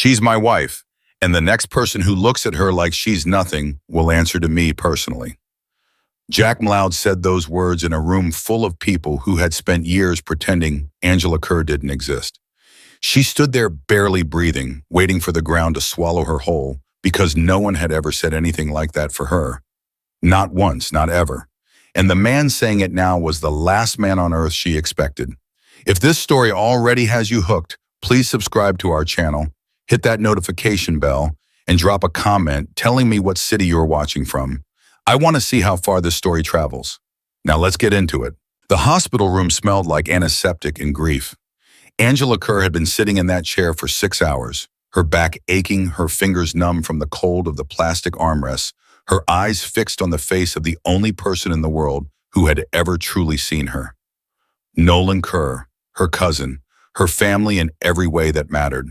She's my wife, and the next person who looks at her like she's nothing will answer to me personally." Jack Mloud said those words in a room full of people who had spent years pretending Angela Kerr didn't exist. She stood there barely breathing, waiting for the ground to swallow her whole, because no one had ever said anything like that for her. Not once, not ever. And the man saying it now was the last man on earth she expected. If this story already has you hooked, please subscribe to our channel, hit that notification bell, and drop a comment telling me what city you're watching from. I want to see how far this story travels. Now let's get into it. The hospital room smelled like antiseptic and grief. Angela Kerr had been sitting in that chair for 6 hours, her back aching, her fingers numb from the cold of the plastic armrests, her eyes fixed on the face of the only person in the world who had ever truly seen her. Nolan Kerr, her cousin, her family in every way that mattered.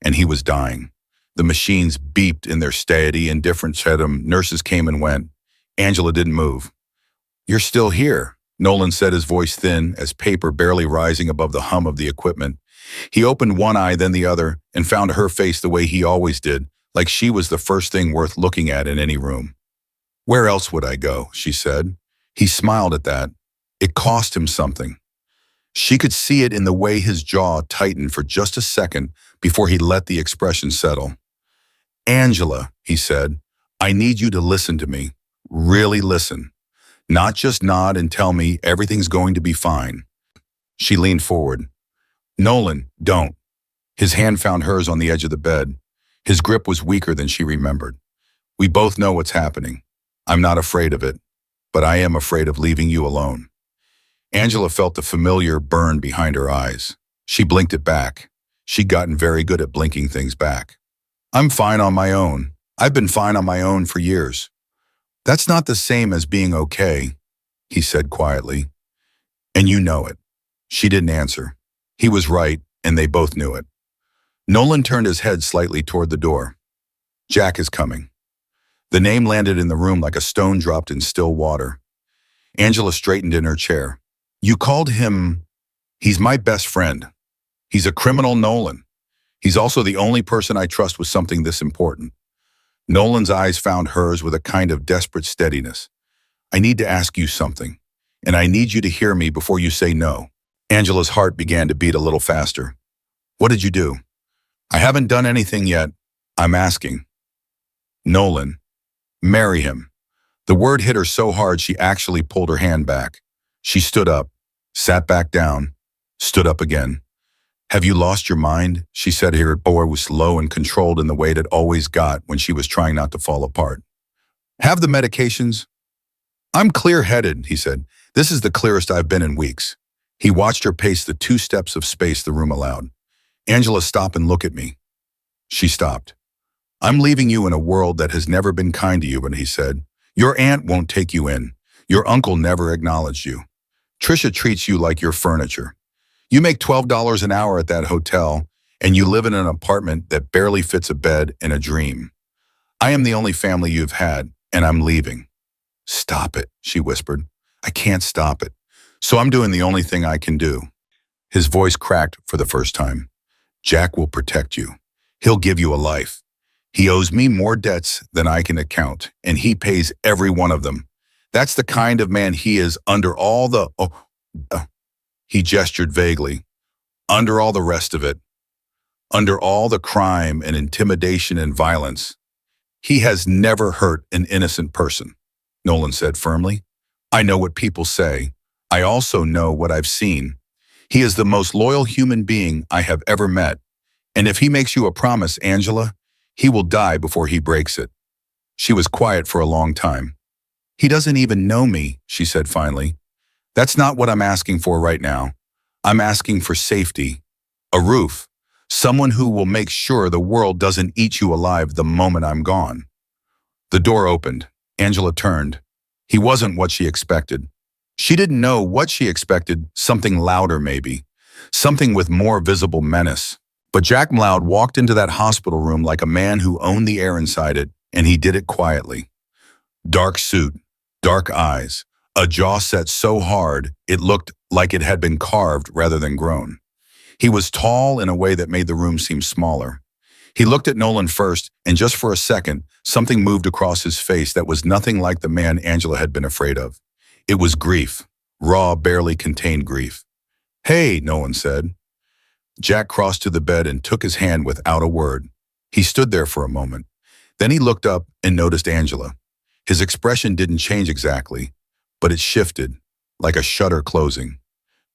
And he was dying. The machines beeped in their steady indifference at him. Nurses came and went. Angela didn't move. "You're still here," Nolan said, his voice thin as paper barely rising above the hum of the equipment. He opened one eye, then the other, and found her face the way he always did, like she was the first thing worth looking at in any room. "Where else would I go?" she said. He smiled at that. It cost him something. She could see it in the way his jaw tightened for just a second before he let the expression settle. "Angela," he said, "I need you to listen to me. Really listen. Not just nod and tell me everything's going to be fine." She leaned forward. "Nolan, don't." His hand found hers on the edge of the bed. His grip was weaker than she remembered. "We both know what's happening. I'm not afraid of it, but I am afraid of leaving you alone." Angela felt the familiar burn behind her eyes. She blinked it back. She'd gotten very good at blinking things back. "I'm fine on my own. I've been fine on my own for years." "That's not the same as being okay," he said quietly. "And you know it." She didn't answer. He was right, and they both knew it. Nolan turned his head slightly toward the door. "Jack is coming." The name landed in the room like a stone dropped in still water. Angela straightened in her chair. "You called him..." "He's my best friend. He's a criminal, Nolan. He's also the only person I trust with something this important." Nolan's eyes found hers with a kind of desperate steadiness. "I need to ask you something, and I need you to hear me before you say no." Angela's heart began to beat a little faster. "What did you do?" "I haven't done anything yet. I'm asking." "Nolan, marry him." The word hit her so hard she actually pulled her hand back. She stood up, sat back down, stood up again. "Have you lost your mind?" she said. Her voice was low and controlled in the way it always got when she was trying not to fall apart. "Have the medications?" "I'm clear-headed," he said. "This is the clearest I've been in weeks." He watched her pace the 2 steps of space the room allowed. "Angela, stop and look at me." She stopped. "I'm leaving you in a world that has never been kind to you," he said. "Your aunt won't take you in. Your uncle never acknowledged you. Trisha treats you like you're furniture. You make $12 an hour at that hotel, and you live in an apartment that barely fits a bed and a dream. I am the only family you've had, and I'm leaving." "Stop it," she whispered. "I can't stop it. So I'm doing the only thing I can do." His voice cracked for the first time. "Jack will protect you. He'll give you a life. He owes me more debts than I can account, and he pays every one of them. That's the kind of man he is under all the..." He gestured vaguely. "Under all the rest of it. Under all the crime and intimidation and violence. He has never hurt an innocent person," Nolan said firmly. "I know what people say. I also know what I've seen. He is the most loyal human being I have ever met. And if he makes you a promise, Angela, he will die before he breaks it." She was quiet for a long time. "He doesn't even know me," she said finally. "That's not what I'm asking for right now. I'm asking for safety. A roof. Someone who will make sure the world doesn't eat you alive the moment I'm gone." The door opened. Angela turned. He wasn't what she expected. She didn't know what she expected, something louder maybe, something with more visible menace. But Jack Mloud walked into that hospital room like a man who owned the air inside it, and he did it quietly. Dark suit, dark eyes, a jaw set so hard it looked like it had been carved rather than grown. He was tall in a way that made the room seem smaller. He looked at Nolan first, and just for a second, something moved across his face that was nothing like the man Angela had been afraid of. It was grief. Raw, barely contained grief. "Hey," Nolan said. Jack crossed to the bed and took his hand without a word. He stood there for a moment. Then he looked up and noticed Angela. His expression didn't change exactly, but it shifted, like a shutter closing.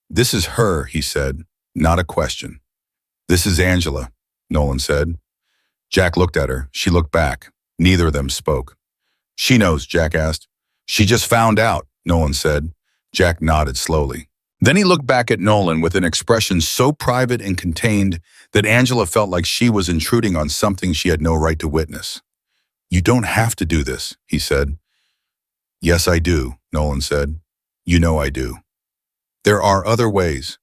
"This is her," he said, not a question. "This is Angela," Nolan said. Jack looked at her. She looked back. Neither of them spoke. "She knows," Jack asked. "She just found out," Nolan said. Jack nodded slowly. Then he looked back at Nolan with an expression so private and contained that Angela felt like she was intruding on something she had no right to witness. "You don't have to do this," he said. "Yes, I do," Nolan said. "You know I do. There are other ways,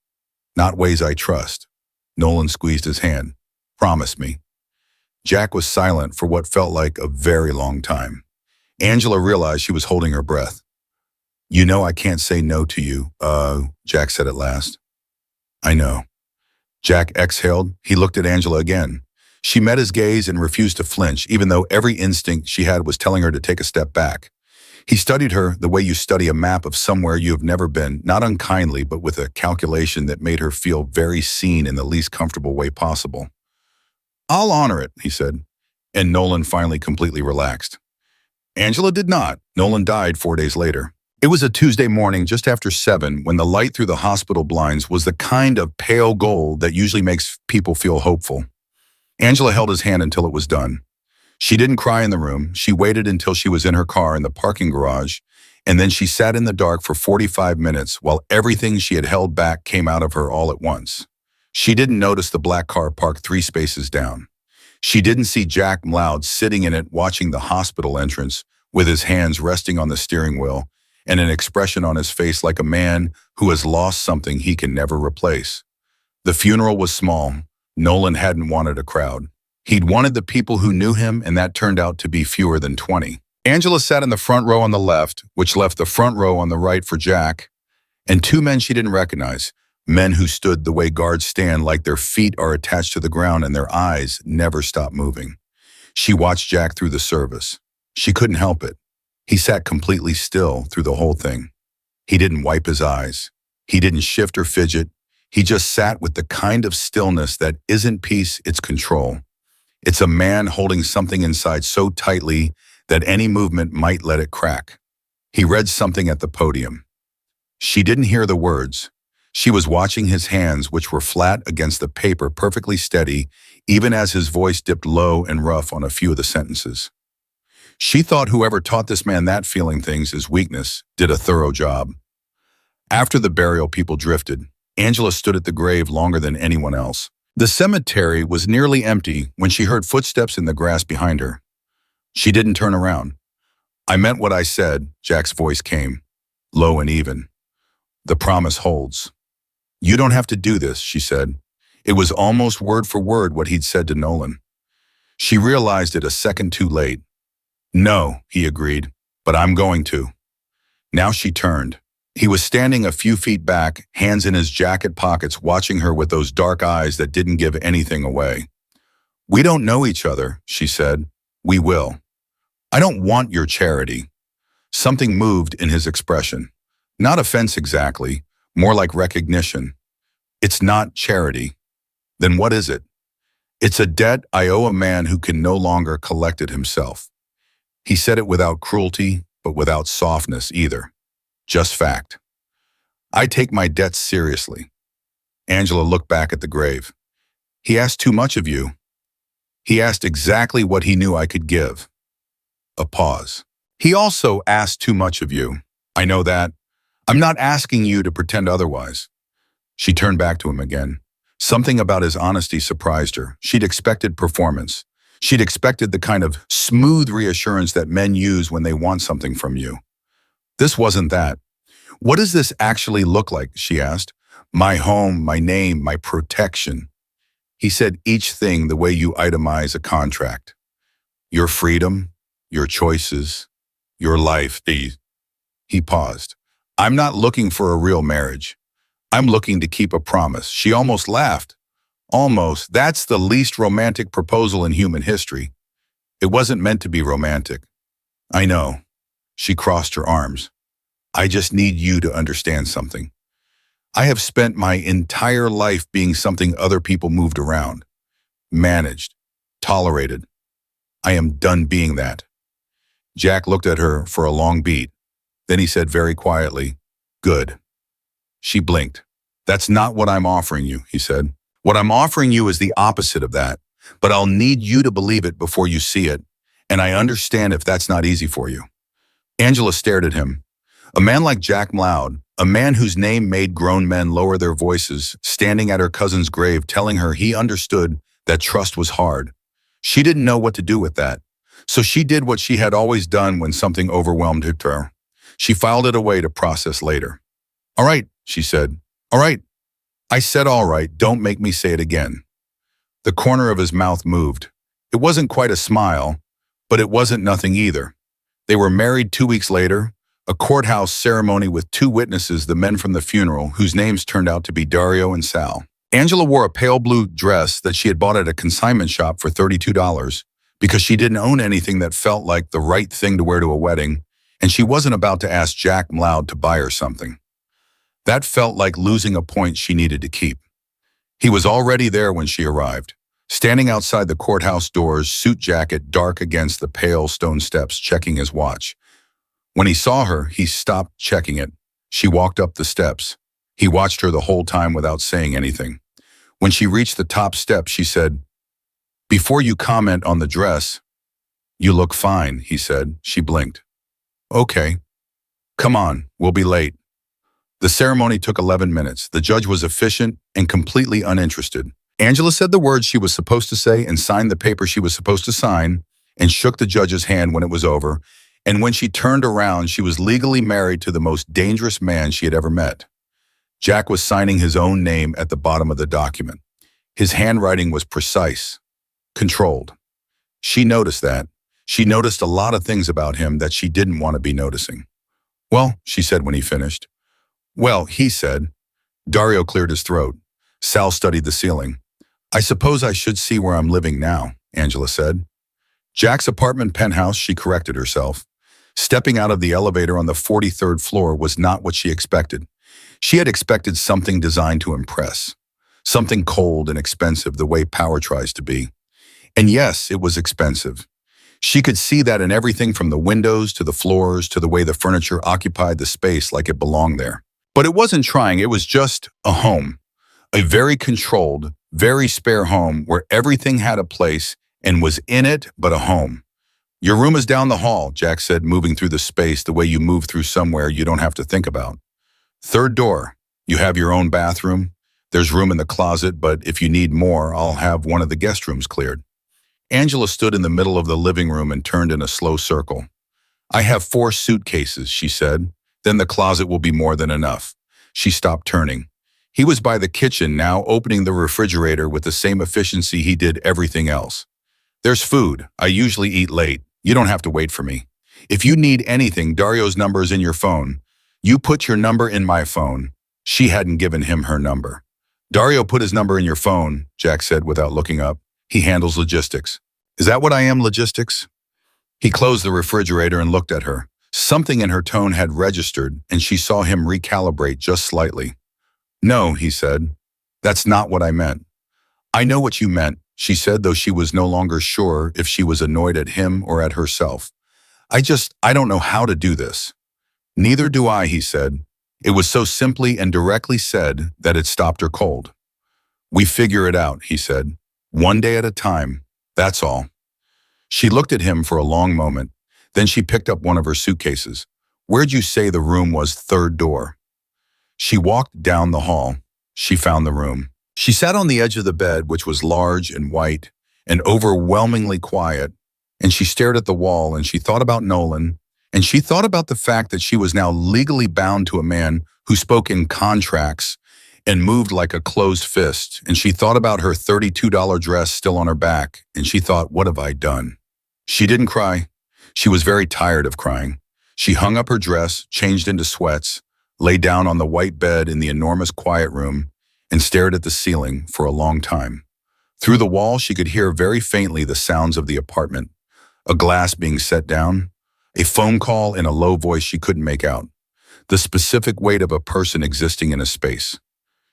not ways I trust." Nolan squeezed his hand. "Promise me." Jack was silent for what felt like a very long time. Angela realized she was holding her breath. "You know I can't say no to you, Jack said at last. "I know." Jack exhaled. He looked at Angela again. She met his gaze and refused to flinch, even though every instinct she had was telling her to take a step back. He studied her the way you study a map of somewhere you have never been, not unkindly, but with a calculation that made her feel very seen in the least comfortable way possible. "I'll honor it," he said, and Nolan finally completely relaxed. Angela did not. Nolan died 4 days later. It was a Tuesday morning just after 7 when the light through the hospital blinds was the kind of pale gold that usually makes people feel hopeful. Angela held his hand until it was done. She didn't cry in the room. She waited until she was in her car in the parking garage, and then she sat in the dark for 45 minutes while everything she had held back came out of her all at once. She didn't notice the black car parked 3 spaces down. She didn't see Jack Mloud sitting in it watching the hospital entrance with his hands resting on the steering wheel and an expression on his face like a man who has lost something he can never replace. The funeral was small. Nolan hadn't wanted a crowd. He'd wanted the people who knew him, and that turned out to be fewer than 20. Angela sat in the front row on the left, which left the front row on the right for Jack, and 2 men she didn't recognize, men who stood the way guards stand, like their feet are attached to the ground and their eyes never stop moving. She watched Jack through the service. She couldn't help it. He sat completely still through the whole thing. He didn't wipe his eyes. He didn't shift or fidget. He just sat with the kind of stillness that isn't peace, it's control. It's a man holding something inside so tightly that any movement might let it crack. He read something at the podium. She didn't hear the words. She was watching his hands, which were flat against the paper, perfectly steady, even as his voice dipped low and rough on a few of the sentences. She thought whoever taught this man that feeling things is weakness did a thorough job. After the burial, people drifted. Angela stood at the grave longer than anyone else. The cemetery was nearly empty when she heard footsteps in the grass behind her. She didn't turn around. "I meant what I said," Jack's voice came, low and even. "The promise holds." "You don't have to do this," she said. It was almost word for word what he'd said to Nolan. She realized it a second too late. "No," he agreed, "but I'm going to." Now she turned. He was standing a few feet back, hands in his jacket pockets, watching her with those dark eyes that didn't give anything away. "We don't know each other," she said. "We will. I don't want your charity." Something moved in his expression. Not offense exactly, more like recognition. "It's not charity." "Then what is it?" "It's a debt I owe a man who can no longer collect it himself." He said it without cruelty, but without softness either. Just fact. "I take my debts seriously." Angela looked back at the grave. "He asked too much of you." "He asked exactly what he knew I could give." A pause. "He also asked too much of you. I know that. I'm not asking you to pretend otherwise." She turned back to him again. Something about his honesty surprised her. She'd expected performance. She'd expected the kind of smooth reassurance that men use when they want something from you. This wasn't that. "What does this actually look like?" she asked. "My home, my name, my protection." He said each thing the way you itemize a contract. "Your freedom, your choices, your life." He paused. "I'm not looking for a real marriage. I'm looking to keep a promise." She almost laughed. Almost. That's the least romantic proposal in human history. It wasn't meant to be romantic. I know. She crossed her arms. I just need you to understand something. I have spent my entire life being something other people moved around, managed, tolerated. I am done being that. Jack looked at her for a long beat. Then he said very quietly, "Good." She blinked. "That's not what I'm offering you," he said. "What I'm offering you is the opposite of that, but I'll need you to believe it before you see it, and I understand if that's not easy for you." Angela stared at him. A man like Jack Mloud, a man whose name made grown men lower their voices, standing at her cousin's grave telling her he understood that trust was hard. She didn't know what to do with that, so she did what she had always done when something overwhelmed her. She filed it away to process later. "All right," she said. "All right. I said all right, don't make me say it again." The corner of his mouth moved. It wasn't quite a smile, but it wasn't nothing either. They were married 2 weeks later, a courthouse ceremony with 2 witnesses, the men from the funeral, whose names turned out to be Dario and Sal. Angela wore a pale blue dress that she had bought at a consignment shop for $32 because she didn't own anything that felt like the right thing to wear to a wedding, and she wasn't about to ask Jack Mloud to buy her something. That felt like losing a point she needed to keep. He was already there when she arrived, standing outside the courthouse doors, suit jacket dark against the pale stone steps, checking his watch. When he saw her, he stopped checking it. She walked up the steps. He watched her the whole time without saying anything. When she reached the top step, she said, "Before you comment on the dress, you look fine," he said. She blinked. "Okay. Come on, we'll be late." The ceremony took 11 minutes. The judge was efficient and completely uninterested. Angela said the words she was supposed to say and signed the paper she was supposed to sign and shook the judge's hand when it was over. And when she turned around, she was legally married to the most dangerous man she had ever met. Jack was signing his own name at the bottom of the document. His handwriting was precise, controlled. She noticed that. She noticed a lot of things about him that she didn't want to be noticing. "Well," she said when he finished. "Well," he said. Dario cleared his throat. Sal studied the ceiling. "I suppose I should see where I'm living now," Angela said. Jack's apartment penthouse, she corrected herself. Stepping out of the elevator on the 43rd floor was not what she expected. She had expected something designed to impress. Something cold and expensive, the way power tries to be. And yes, it was expensive. She could see that in everything from the windows to the floors to the way the furniture occupied the space like it belonged there. But it wasn't trying, it was just a home. A very controlled, very spare home where everything had a place and was in it but a home. "Your room is down the hall," Jack said, moving through the space the way you move through somewhere you don't have to think about. "Third door. You have your own bathroom. There's room in the closet, but if you need more, I'll have one of the guest rooms cleared." Angela stood in the middle of the living room and turned in a slow circle. "I have 4 suitcases," she said. "Then the closet will be more than enough." She stopped turning. He was by the kitchen now, opening the refrigerator with the same efficiency he did everything else. "There's food. I usually eat late. You don't have to wait for me. If you need anything, Dario's number is in your phone. You put your number in my phone." She hadn't given him her number. "Dario put his number in your phone," Jack said without looking up. "He handles logistics." "Is that what I am, logistics?" He closed the refrigerator and looked at her. Something in her tone had registered, and she saw him recalibrate just slightly. "No," he said. "That's not what I meant." "I know what you meant," she said, though she was no longer sure if she was annoyed at him or at herself. I don't know how to do this." "Neither do I," he said. It was so simply and directly said that it stopped her cold. "We figure it out," he said. "One day at a time, that's all." She looked at him for a long moment. Then she picked up one of her suitcases. "Where'd you say the room was, third door?" She walked down the hall. She found the room. She sat on the edge of the bed, which was large and white and overwhelmingly quiet, and she stared at the wall, and she thought about Nolan, and she thought about the fact that she was now legally bound to a man who spoke in contracts and moved like a closed fist, and she thought about her $32 dress still on her back, and she thought, what have I done? She didn't cry. She was very tired of crying. She hung up her dress, changed into sweats, lay down on the white bed in the enormous quiet room, and stared at the ceiling for a long time. Through the wall, she could hear very faintly the sounds of the apartment, a glass being set down, a phone call in a low voice she couldn't make out, the specific weight of a person existing in a space.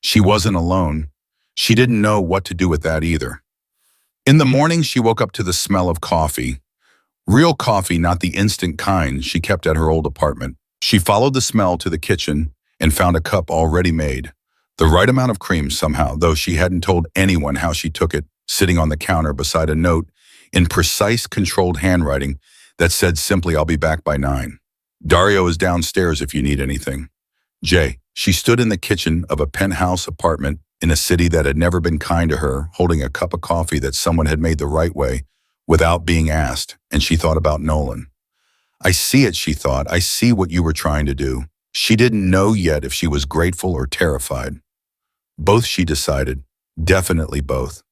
She wasn't alone. She didn't know what to do with that either. In the morning, she woke up to the smell of coffee. Real coffee, not the instant kind she kept at her old apartment. She followed the smell to the kitchen and found a cup already made. The right amount of cream somehow, though she hadn't told anyone how she took it, sitting on the counter beside a note in precise, controlled handwriting that said simply, "I'll be back by 9. Dario is downstairs if you need anything. Jay." She stood in the kitchen of a penthouse apartment in a city that had never been kind to her, holding a cup of coffee that someone had made the right way without being asked, and she thought about Nolan. "I see it," she thought. "I see what you were trying to do." She didn't know yet if she was grateful or terrified. Both, she decided. Definitely both.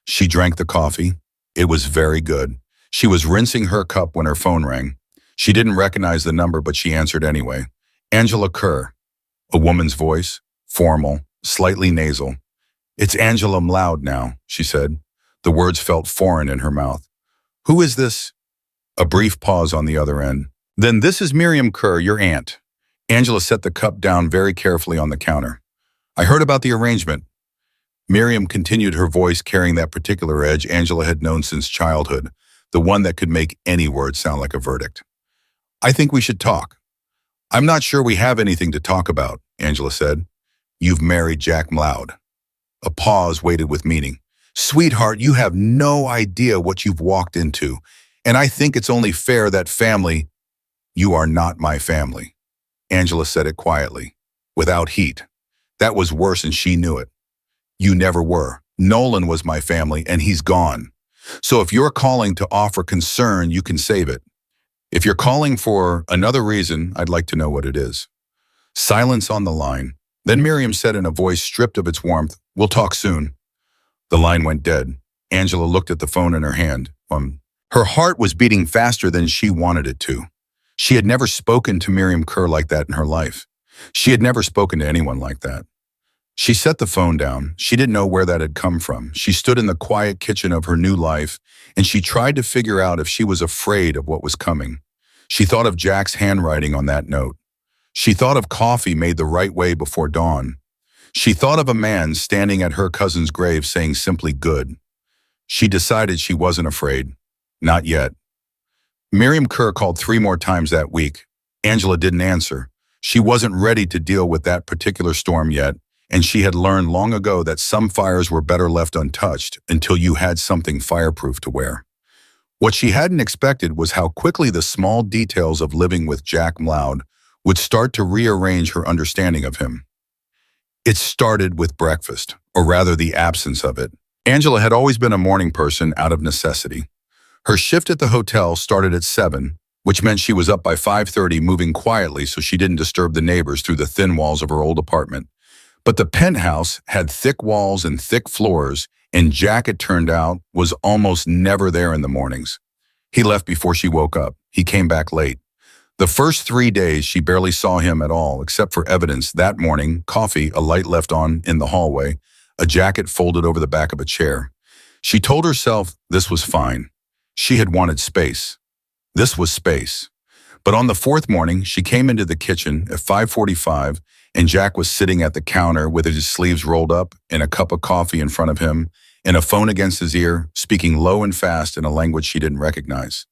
She drank the coffee. It was very good. She was rinsing her cup when her phone rang. She didn't recognize the number, but she answered anyway. Angela Kerr. A woman's voice, formal, slightly nasal. "It's Angela Mloud now," she said. The words felt foreign in her mouth. "Who is this?" A brief pause on the other end. "Then this is Miriam Kerr, your aunt." Angela set the cup down very carefully on the counter. "I heard about the arrangement." Miriam continued, her voice carrying that particular edge Angela had known since childhood, the one that could make any word sound like a verdict. "I think we should talk." "I'm not sure we have anything to talk about," Angela said. "You've married Jack Mloud." A pause waited with meaning. "Sweetheart, you have no idea what you've walked into, and I think it's only fair that family—" "You are not my family." Angela said it quietly, without heat. That was worse, and she knew it. "You never were. Nolan was my family, and he's gone. So if you're calling to offer concern, you can save it. If you're calling for another reason, I'd like to know what it is." Silence on the line. Then Miriam said in a voice stripped of its warmth, "We'll talk soon." The line went dead. Angela looked at the phone in her hand. Her heart was beating faster than she wanted it to. She had never spoken to Miriam Kerr like that in her life. She had never spoken to anyone like that. She set the phone down. She didn't know where that had come from. She stood in the quiet kitchen of her new life, and she tried to figure out if she was afraid of what was coming. She thought of Jack's handwriting on that note. She thought of coffee made the right way before dawn. She thought of a man standing at her cousin's grave saying simply good. She decided she wasn't afraid. Not yet. Miriam Kerr called 3 more times that week. Angela didn't answer. She wasn't ready to deal with that particular storm yet, and she had learned long ago that some fires were better left untouched until you had something fireproof to wear. What she hadn't expected was how quickly the small details of living with Jack Mloud would start to rearrange her understanding of him. It started with breakfast, or rather the absence of it. Angela had always been a morning person out of necessity. Her shift at the hotel started at 7, which meant she was up by 5:30, moving quietly so she didn't disturb the neighbors through the thin walls of her old apartment. But the penthouse had thick walls and thick floors, and Jack, it turned out, was almost never there in the mornings. He left before she woke up. He came back late. The first 3 days, she barely saw him at all, except for evidence that morning: coffee, a light left on in the hallway, a jacket folded over the back of a chair. She told herself this was fine. She had wanted space. This was space. But on the 4th morning, she came into the kitchen at 5:45, and Jack was sitting at the counter with his sleeves rolled up and a cup of coffee in front of him and a phone against his ear, speaking low and fast in a language she didn't recognize.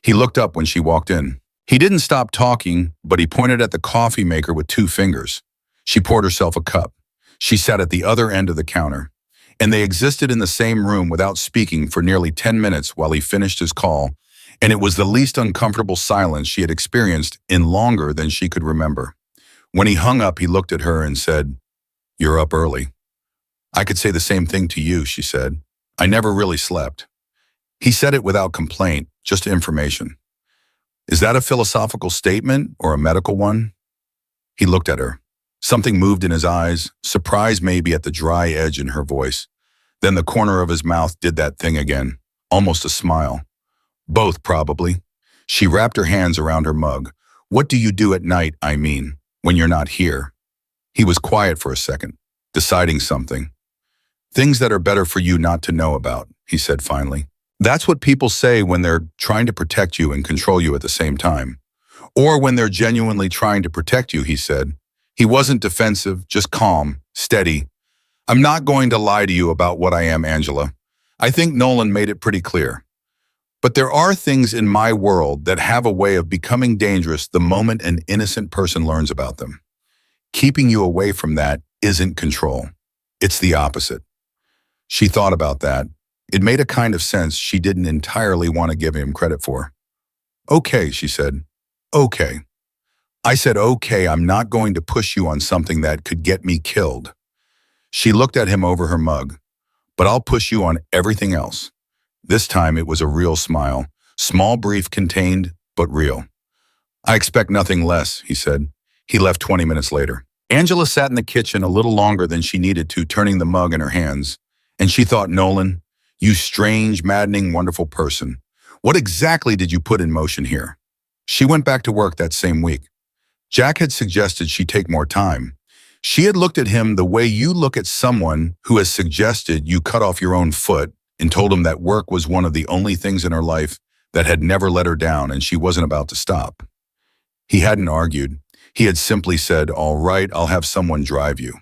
He looked up when she walked in. He didn't stop talking, but he pointed at the coffee maker with 2 fingers. She poured herself a cup. She sat at the other end of the counter, and they existed in the same room without speaking for nearly 10 minutes while he finished his call, and it was the least uncomfortable silence she had experienced in longer than she could remember. When he hung up, he looked at her and said, "You're up early." "I could say the same thing to you," she said. "I never really slept." He said it without complaint, just information. "Is that a philosophical statement or a medical one?" He looked at her. Something moved in his eyes, surprise maybe at the dry edge in her voice. Then the corner of his mouth did that thing again, almost a smile. "Both, probably." She wrapped her hands around her mug. "What do you do at night, I mean, when you're not here?" He was quiet for a second, deciding something. Things that are better for you not to know about, he said finally. That's what people say when they're trying to protect you and control you at the same time. Or when they're genuinely trying to protect you, he said. He wasn't defensive, just calm, steady. I'm not going to lie to you about what I am, Angela. I think Nolan made it pretty clear. But there are things in my world that have a way of becoming dangerous the moment an innocent person learns about them. Keeping you away from that isn't control. It's the opposite. She thought about that. It made a kind of sense she didn't entirely want to give him credit for. Okay, she said. Okay. I said, okay, I'm not going to push you on something that could get me killed. She looked at him over her mug. But I'll push you on everything else. This time it was a real smile. Small, brief, contained, but real. I expect nothing less, he said. He left 20 minutes later. Angela sat in the kitchen a little longer than she needed to, turning the mug in her hands. And she thought, Nolan, you strange, maddening, wonderful person. What exactly did you put in motion here? She went back to work that same week. Jack had suggested she take more time. She had looked at him the way you look at someone who has suggested you cut off your own foot and told him that work was one of the only things in her life that had never let her down and she wasn't about to stop. He hadn't argued. He had simply said, all right, I'll have someone drive you.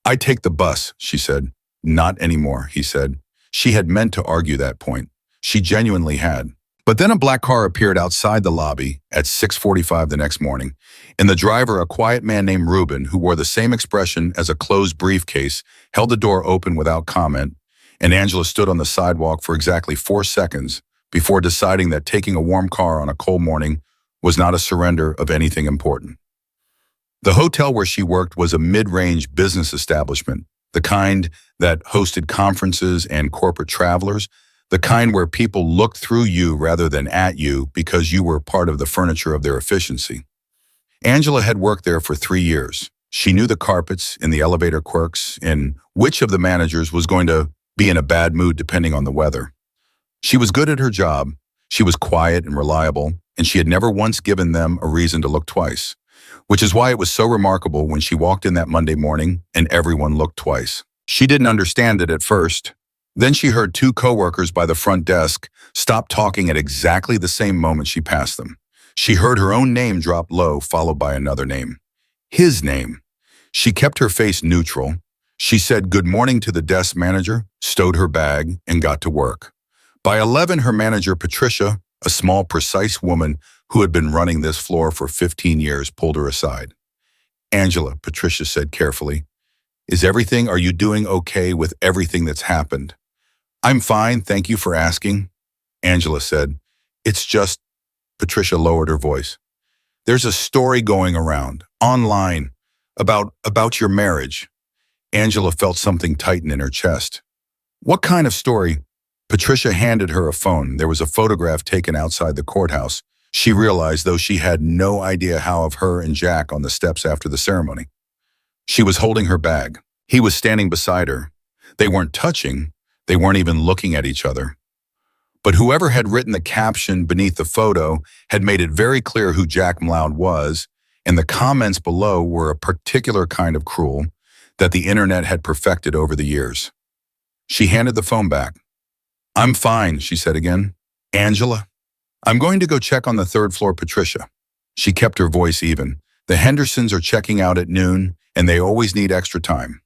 I take the bus, she said. Not anymore, he said. She had meant to argue that point. She genuinely had. But then a black car appeared outside the lobby at 6:45 the next morning, and the driver, a quiet man named Ruben, who wore the same expression as a closed briefcase, held the door open without comment, and Angela stood on the sidewalk for exactly 4 seconds before deciding that taking a warm car on a cold morning was not a surrender of anything important. The hotel where she worked was a mid-range business establishment, the kind that hosted conferences and corporate travelers, the kind where people looked through you rather than at you because you were part of the furniture of their efficiency. Angela had worked there for 3 years. She knew the carpets and the elevator quirks and which of the managers was going to be in a bad mood depending on the weather. She was good at her job. She was quiet and reliable, and she had never once given them a reason to look twice, which is why it was so remarkable when she walked in that Monday morning and everyone looked twice. She didn't understand it at first. Then she heard 2 coworkers by the front desk stop talking at exactly the same moment she passed them. She heard her own name drop low, followed by another name. His name. She kept her face neutral. She said good morning to the desk manager, stowed her bag, and got to work. By 11, her manager, Patricia, a small, precise woman who had been running this floor for 15 years, pulled her aside. Angela, Patricia said carefully, are you doing okay with everything that's happened? I'm fine, thank you for asking, Angela said. It's just, Patricia lowered her voice. There's a story going around, online, about your marriage. Angela felt something tighten in her chest. What kind of story? Patricia handed her a phone. There was a photograph taken outside the courthouse. She realized, though she had no idea how, of her and Jack on the steps after the ceremony. She was holding her bag. He was standing beside her. They weren't touching. They weren't even looking at each other. But whoever had written the caption beneath the photo had made it very clear who Jack Mloud was, and the comments below were a particular kind of cruel that the internet had perfected over the years. She handed the phone back. I'm fine, she said again. Angela? I'm going to go check on the 3rd floor, Patricia. She kept her voice even. The Hendersons are checking out at noon, and they always need extra time.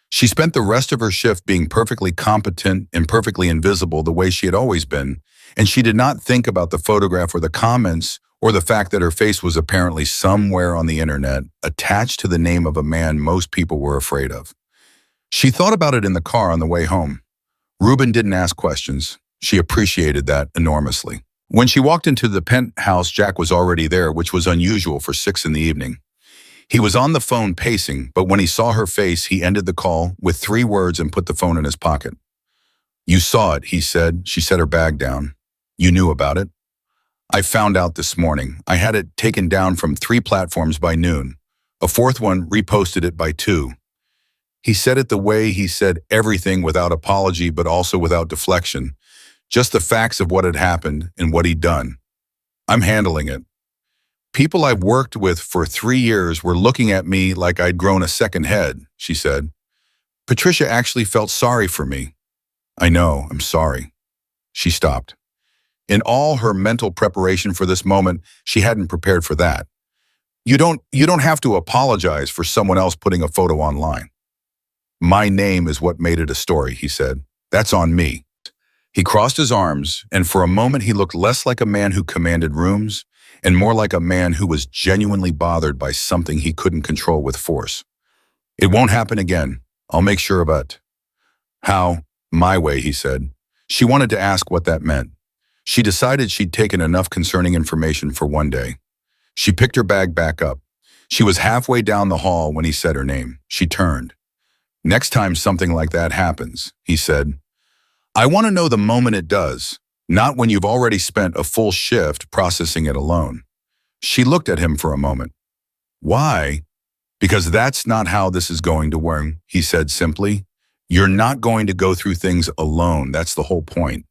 She spent the rest of her shift being perfectly competent and perfectly invisible the way she had always been, and she did not think about the photograph or the comments or the fact that her face was apparently somewhere on the internet attached to the name of a man most people were afraid of. She thought about it in the car on the way home. Ruben didn't ask questions. She appreciated that enormously. When she walked into the penthouse, Jack was already there, which was unusual for 6 in the evening. He was on the phone pacing, but when he saw her face, he ended the call with 3 words and put the phone in his pocket. You saw it, he said. She set her bag down. You knew about it? I found out this morning. I had it taken down from 3 platforms by noon. A 4th one reposted it by 2. He said it the way he said everything, without apology, but also without deflection. Just the facts of what had happened and what he'd done. I'm handling it. People I've worked with for 3 years were looking at me like I'd grown a second head, she said. Patricia actually felt sorry for me. I know, I'm sorry. She stopped. In all her mental preparation for this moment, she hadn't prepared for that. You don't have to apologize for someone else putting a photo online. My name is what made it a story, he said. That's on me. He crossed his arms, and for a moment he looked less like a man who commanded rooms and more like a man who was genuinely bothered by something he couldn't control with force. It won't happen again. I'll make sure of it. How? My way, he said. She wanted to ask what that meant. She decided she'd taken enough concerning information for one day. She picked her bag back up. She was halfway down the hall when he said her name. She turned. Next time something like that happens, he said, I want to know the moment it does, not when you've already spent a full shift processing it alone. She looked at him for a moment. Why? Because that's not how this is going to work, he said simply. You're not going to go through things alone. That's the whole point.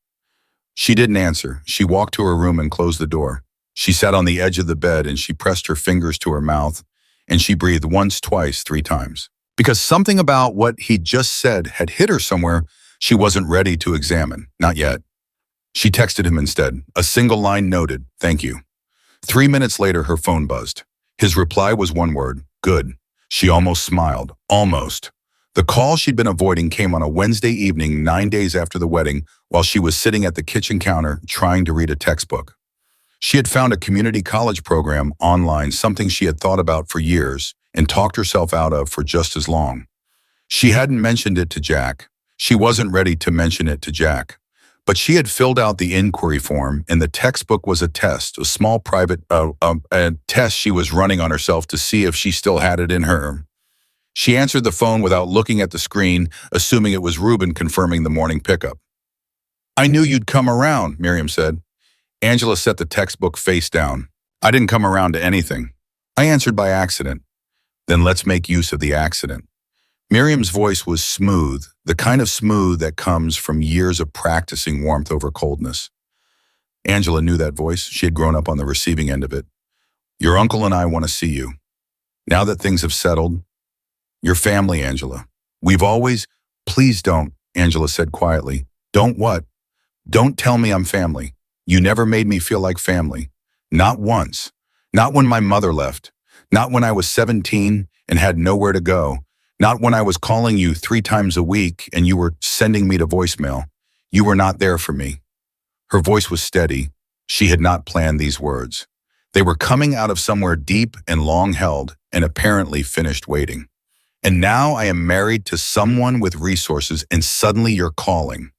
She didn't answer. She walked to her room and closed the door. She sat on the edge of the bed and she pressed her fingers to her mouth and she breathed once, twice, 3 times. Because something about what he'd just said had hit her somewhere she wasn't ready to examine. Not yet. She texted him instead. A single line noted, thank you. 3 minutes later, her phone buzzed. His reply was one word, good. She almost smiled. Almost. The call she'd been avoiding came on a Wednesday evening 9 days after the wedding while she was sitting at the kitchen counter trying to read a textbook. She had found a community college program online, something she had thought about for years and talked herself out of for just as long. She hadn't mentioned it to Jack. She wasn't ready to mention it to Jack. But she had filled out the inquiry form and the textbook was a test, a small private a test she was running on herself to see if she still had it in her. She answered the phone without looking at the screen, assuming it was Ruben confirming the morning pickup. I knew you'd come around, Miriam said. Angela set the textbook face down. I didn't come around to anything. I answered by accident. Then let's make use of the accident. Miriam's voice was smooth, the kind of smooth that comes from years of practicing warmth over coldness. Angela knew that voice. She had grown up on the receiving end of it. Your uncle and I want to see you. Now that things have settled, your family, Angela. We've always, please don't, Angela said quietly. Don't what? Don't tell me I'm family. You never made me feel like family. Not once. Not when my mother left. Not when I was 17 and had nowhere to go. Not when I was calling you 3 times a week and you were sending me to voicemail. You were not there for me. Her voice was steady. She had not planned these words. They were coming out of somewhere deep and long held and apparently finished waiting. And now I am married to someone with resources and suddenly you're calling.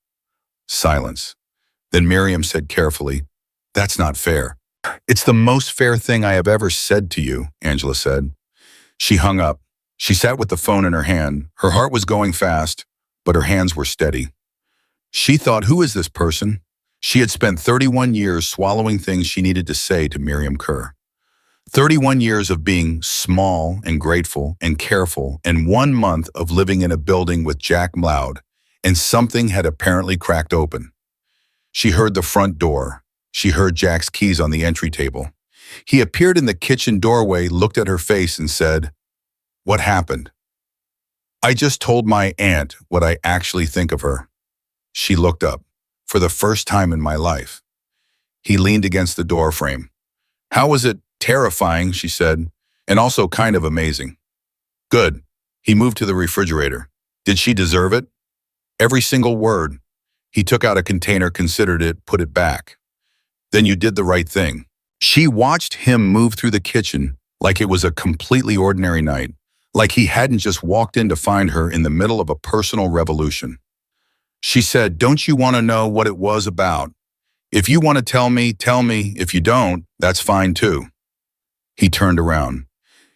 Silence. Then Miriam said carefully, that's not fair. It's the most fair thing I have ever said to you, Angela said. She hung up. She sat with the phone in her hand. Her heart was going fast, but her hands were steady. She thought, who is this person? She had spent 31 years swallowing things she needed to say to Miriam Kerr. 31 years of being small and grateful and careful, and 1 month of living in a building with Jack Mloud, and something had apparently cracked open. She heard the front door. She heard Jack's keys on the entry table. He appeared in the kitchen doorway, looked at her face and said, what happened? I just told my aunt what I actually think of her. She looked up, for the first time in my life. He leaned against the door frame. How was it? Terrifying, she said, and also kind of amazing. Good. He moved to the refrigerator. Did she deserve it? Every single word. He took out a container, considered it, put it back. Then you did the right thing. She watched him move through the kitchen like it was a completely ordinary night, like he hadn't just walked in to find her in the middle of a personal revolution. She said, don't you want to know what it was about? If you want to tell me, tell me. If you don't, that's fine too. He turned around.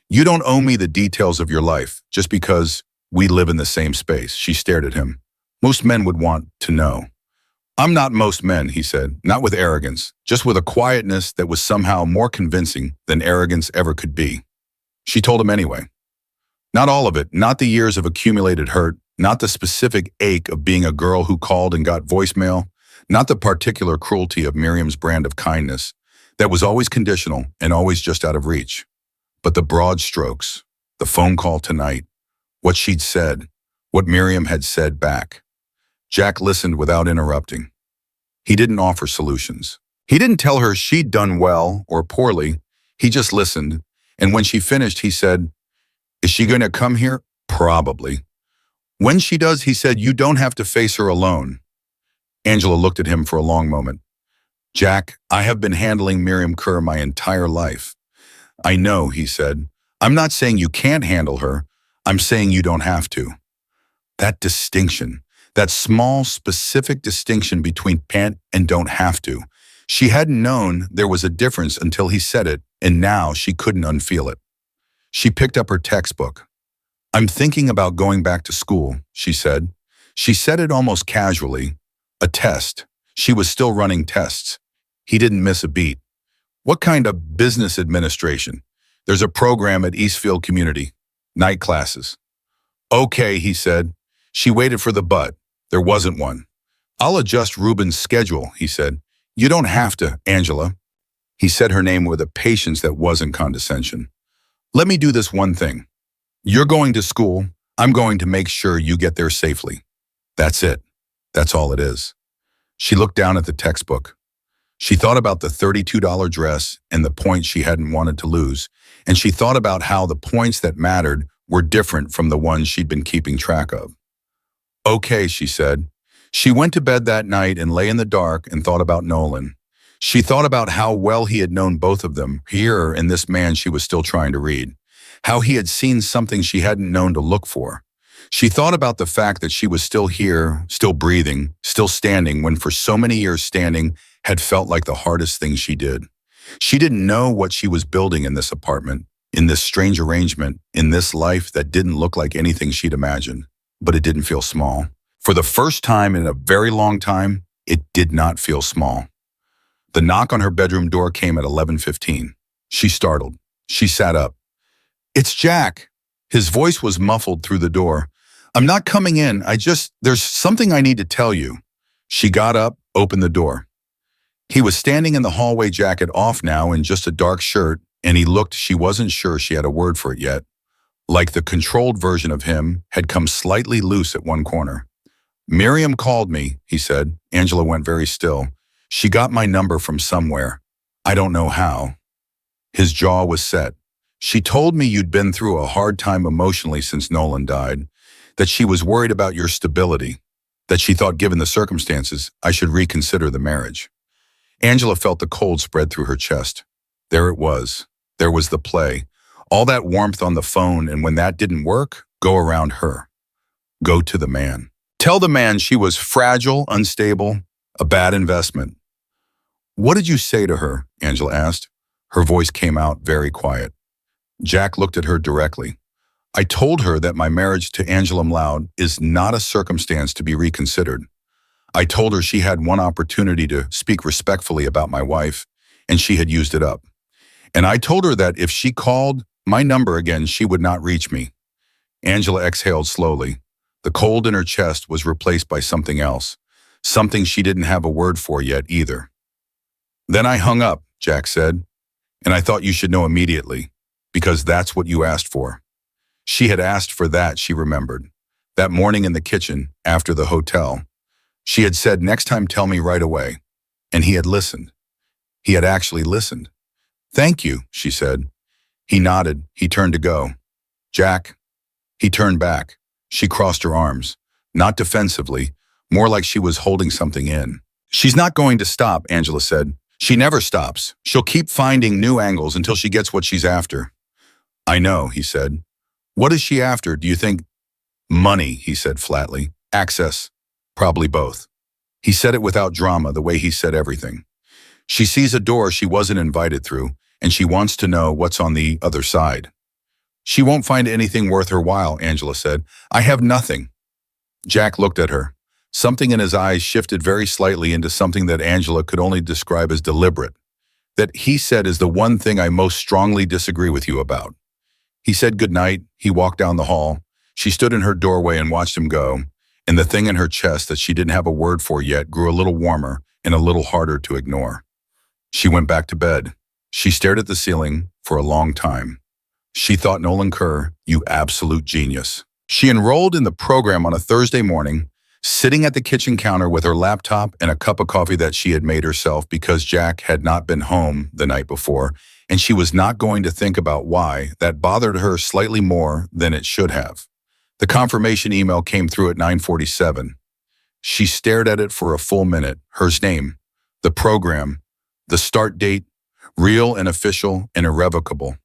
You don't owe me the details of your life just because we live in the same space. She stared at him. Most men would want to know. I'm not most men, he said, not with arrogance, just with a quietness that was somehow more convincing than arrogance ever could be. She told him anyway. Not all of it, not the years of accumulated hurt, not the specific ache of being a girl who called and got voicemail, not the particular cruelty of Miriam's brand of kindness that was always conditional and always just out of reach, but the broad strokes, the phone call tonight, what she'd said, what Miriam had said back. Jack listened without interrupting. He didn't offer solutions. He didn't tell her she'd done well or poorly. He just listened, and when she finished, he said, "Is she going to come here? Probably. When she does," he said, "you don't have to face her alone." Angela looked at him for a long moment. "Jack, I have been handling Miriam Kerr my entire life." "I know," he said. "I'm not saying you can't handle her. I'm saying you don't have to." That distinction, that small, specific distinction between can't and don't have to. She hadn't known there was a difference until he said it, and now she couldn't unfeel it. She picked up her textbook. "I'm thinking about going back to school," she said. She said it almost casually. A test. She was still running tests. He didn't miss a beat. "What kind of business administration?" "There's a program at Eastfield Community. Night classes." "Okay," he said. She waited for the but. There wasn't one. "I'll adjust Ruben's schedule," he said. "You don't have to, Angela." He said her name with a patience that wasn't condescension. "Let me do this one thing. You're going to school. I'm going to make sure you get there safely. That's it. That's all it is." She looked down at the textbook. She thought about the $32 dress and the points she hadn't wanted to lose, and she thought about how the points that mattered were different from the ones she'd been keeping track of. "Okay," she said. She went to bed that night and lay in the dark and thought about Nolan. She thought about how well he had known both of them, here and this man she was still trying to read, how he had seen something she hadn't known to look for. She thought about the fact that she was still here, still breathing, still standing when for so many years standing had felt like the hardest thing she did. She didn't know what she was building in this apartment, in this strange arrangement, in this life that didn't look like anything she'd imagined, but it didn't feel small. For the first time in a very long time, it did not feel small. The knock on her bedroom door came at 11:15. She startled. She sat up. "It's Jack." His voice was muffled through the door. "I'm not coming in. There's something I need to tell you." She got up, opened the door. He was standing in the hallway, jacket off now in just a dark shirt, and he looked, she wasn't sure she had a word for it yet, like the controlled version of him had come slightly loose at one corner. "Miriam called me," he said. Angela went very still. "She got my number from somewhere. I don't know how." His jaw was set. "She told me you'd been through a hard time emotionally since Nolan died, that she was worried about your stability, that she thought given the circumstances, I should reconsider the marriage." Angela felt the cold spread through her chest. There it was. There was the play. All that warmth on the phone, and when that didn't work, go around her. Go to the man. Tell the man she was fragile, unstable, a bad investment. "What did you say to her?" Angela asked. Her voice came out very quiet. Jack looked at her directly. "I told her that my marriage to Angela Mloud is not a circumstance to be reconsidered. I told her she had one opportunity to speak respectfully about my wife, and she had used it up. And I told her that if she called my number again, she would not reach me." Angela exhaled slowly. The cold in her chest was replaced by something else, something she didn't have a word for yet either. "Then I hung up," Jack said, "and I thought you should know immediately, because that's what you asked for." She had asked for that, she remembered. That morning in the kitchen, after the hotel. She had said, "Next time tell me right away." And he had listened. He had actually listened. "Thank you," she said. He nodded. He turned to go. "Jack." He turned back. She crossed her arms, not defensively, more like she was holding something in. "She's not going to stop," Angela said. "She never stops. She'll keep finding new angles until she gets what she's after." "I know," he said. "What is she after, do you think?" "Money," he said flatly. "Access. Probably both." He said it without drama, the way he said everything. "She sees a door she wasn't invited through, and she wants to know what's on the other side." "She won't find anything worth her while," Angela said. "I have nothing." Jack looked at her. Something in his eyes shifted very slightly into something that Angela could only describe as deliberate. "That," he said, "is the one thing I most strongly disagree with you about." He said goodnight. He walked down the hall. She stood in her doorway and watched him go, and the thing in her chest that she didn't have a word for yet grew a little warmer and a little harder to ignore. She went back to bed. She stared at the ceiling for a long time. She thought Nolan Kerr, you absolute genius. She enrolled in the program on a Thursday morning, sitting at the kitchen counter with her laptop and a cup of coffee that she had made herself because Jack had not been home the night before, and she was not going to think about why. That bothered her slightly more than it should have. The confirmation email came through at 9:47. She stared at it for a full minute. Her name, the program, the start date, real and official and irrevocable.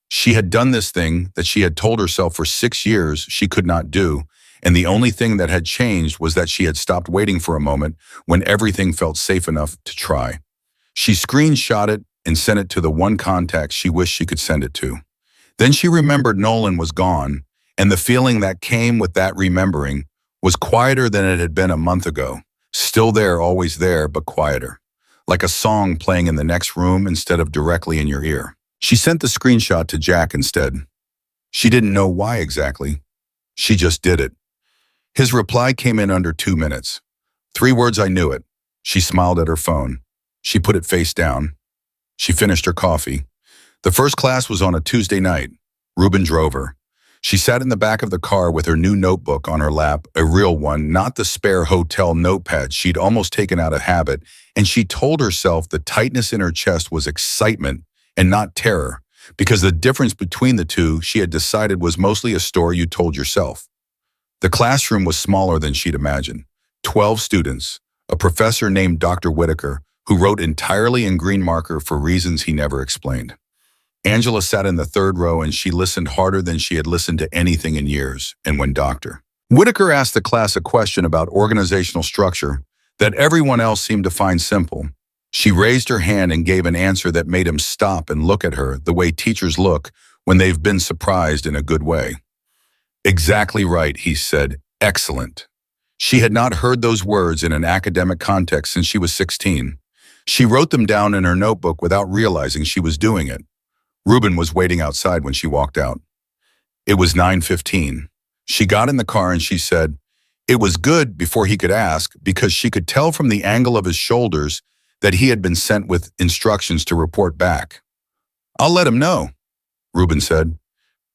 She had done this thing that she had told herself for 6 years she could not do, and the only thing that had changed was that she had stopped waiting for a moment when everything felt safe enough to try. She screenshot it and sent it to the one contact she wished she could send it to. Then she remembered Nolan was gone, and the feeling that came with that remembering was quieter than it had been a month ago. Still there, always there, but quieter. Like a song playing in the next room instead of directly in your ear. She sent the screenshot to Jack instead. She didn't know why exactly. She just did it. His reply came in under 2 minutes. 3 words: I knew it. She smiled at her phone. She put it face down. She finished her coffee. The first class was on a Tuesday night. Ruben drove her. She sat in the back of the car with her new notebook on her lap, a real one, not the spare hotel notepad she'd almost taken out of habit, and she told herself the tightness in her chest was excitement and not terror, because the difference between the two, she had decided, was mostly a story you told yourself. The classroom was smaller than she'd imagined. 12 students, a professor named Dr. Whitaker, who wrote entirely in green marker for reasons he never explained. Angela sat in the third row and she listened harder than she had listened to anything in years. And when Dr. Whitaker asked the class a question about organizational structure that everyone else seemed to find simple, she raised her hand and gave an answer that made him stop and look at her the way teachers look when they've been surprised in a good way. Exactly right, he said. Excellent. She had not heard those words in an academic context since she was 16. She wrote them down in her notebook without realizing she was doing it. Ruben was waiting outside when she walked out. It was 9:15. She got in the car and she said, it was good before he could ask, because she could tell from the angle of his shoulders that he had been sent with instructions to report back. I'll let him know, Ruben said.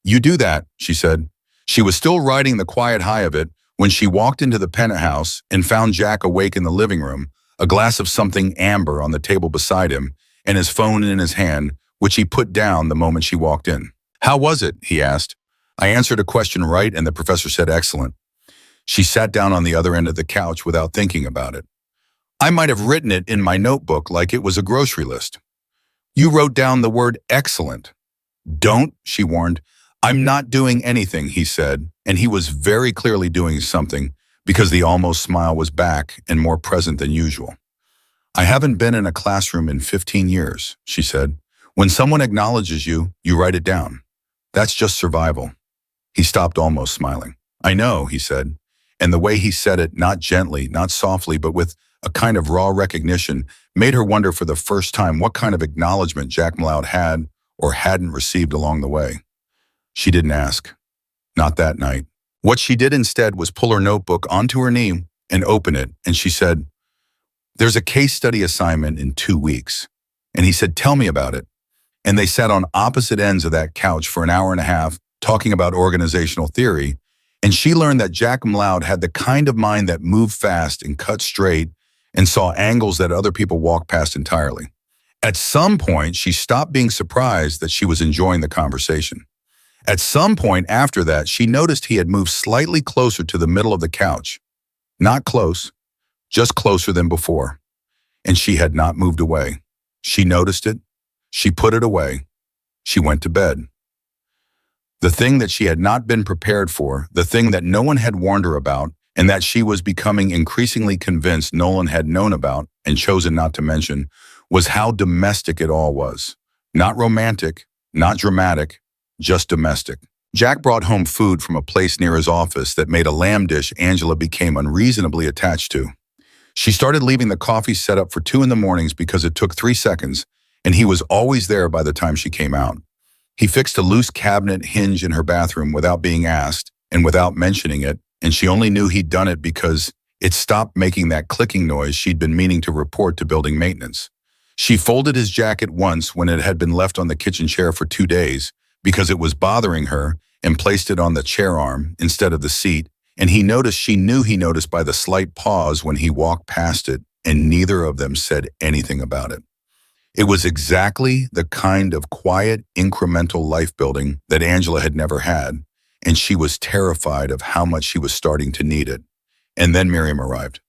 You do that, she said. She was still riding the quiet high of it when she walked into the penthouse and found Jack awake in the living room, a glass of something amber on the table beside him, and his phone in his hand, which he put down the moment she walked in. How was it? He asked. I answered a question right, and the professor said excellent. She sat down on the other end of the couch without thinking about it. I might have written it in my notebook like it was a grocery list. You wrote down the word excellent. Don't, she warned. I'm not doing anything, he said, and he was very clearly doing something because the almost smile was back and more present than usual. I haven't been in a classroom in 15 years, she said. When someone acknowledges you, you write it down. That's just survival. He stopped, almost smiling. I know, he said, and the way he said it, not gently, not softly, but with a kind of raw recognition, made her wonder for the first time what kind of acknowledgement Jack Maloud had or hadn't received along the way. She didn't ask. Not that night. What she did instead was pull her notebook onto her knee and open it, and she said, there's a case study assignment in 2 weeks. And he said, tell me about it. And they sat on opposite ends of that couch for an hour and a half talking about organizational theory, and she learned that Jack Maloud had the kind of mind that moved fast and cut straight and saw angles that other people walked past entirely. At some point, she stopped being surprised that she was enjoying the conversation. At some point after that, she noticed he had moved slightly closer to the middle of the couch. Not close, just closer than before. And she had not moved away. She noticed it. She put it away. She went to bed. The thing that she had not been prepared for, the thing that no one had warned her about, and that she was becoming increasingly convinced Nolan had known about and chosen not to mention, was how domestic it all was. Not romantic, not dramatic, just domestic. Jack brought home food from a place near his office that made a lamb dish Angela became unreasonably attached to. She started leaving the coffee set up for 2 in the mornings because it took 3 seconds, and he was always there by the time she came out. He fixed a loose cabinet hinge in her bathroom without being asked and without mentioning it, and she only knew he'd done it because it stopped making that clicking noise she'd been meaning to report to building maintenance. She folded his jacket once when it had been left on the kitchen chair for 2 days because it was bothering her, and placed it on the chair arm instead of the seat, and she knew he noticed by the slight pause when he walked past it, and neither of them said anything about it. It was exactly the kind of quiet, incremental life building that Angela had never had, and she was terrified of how much she was starting to need it. And then Miriam arrived.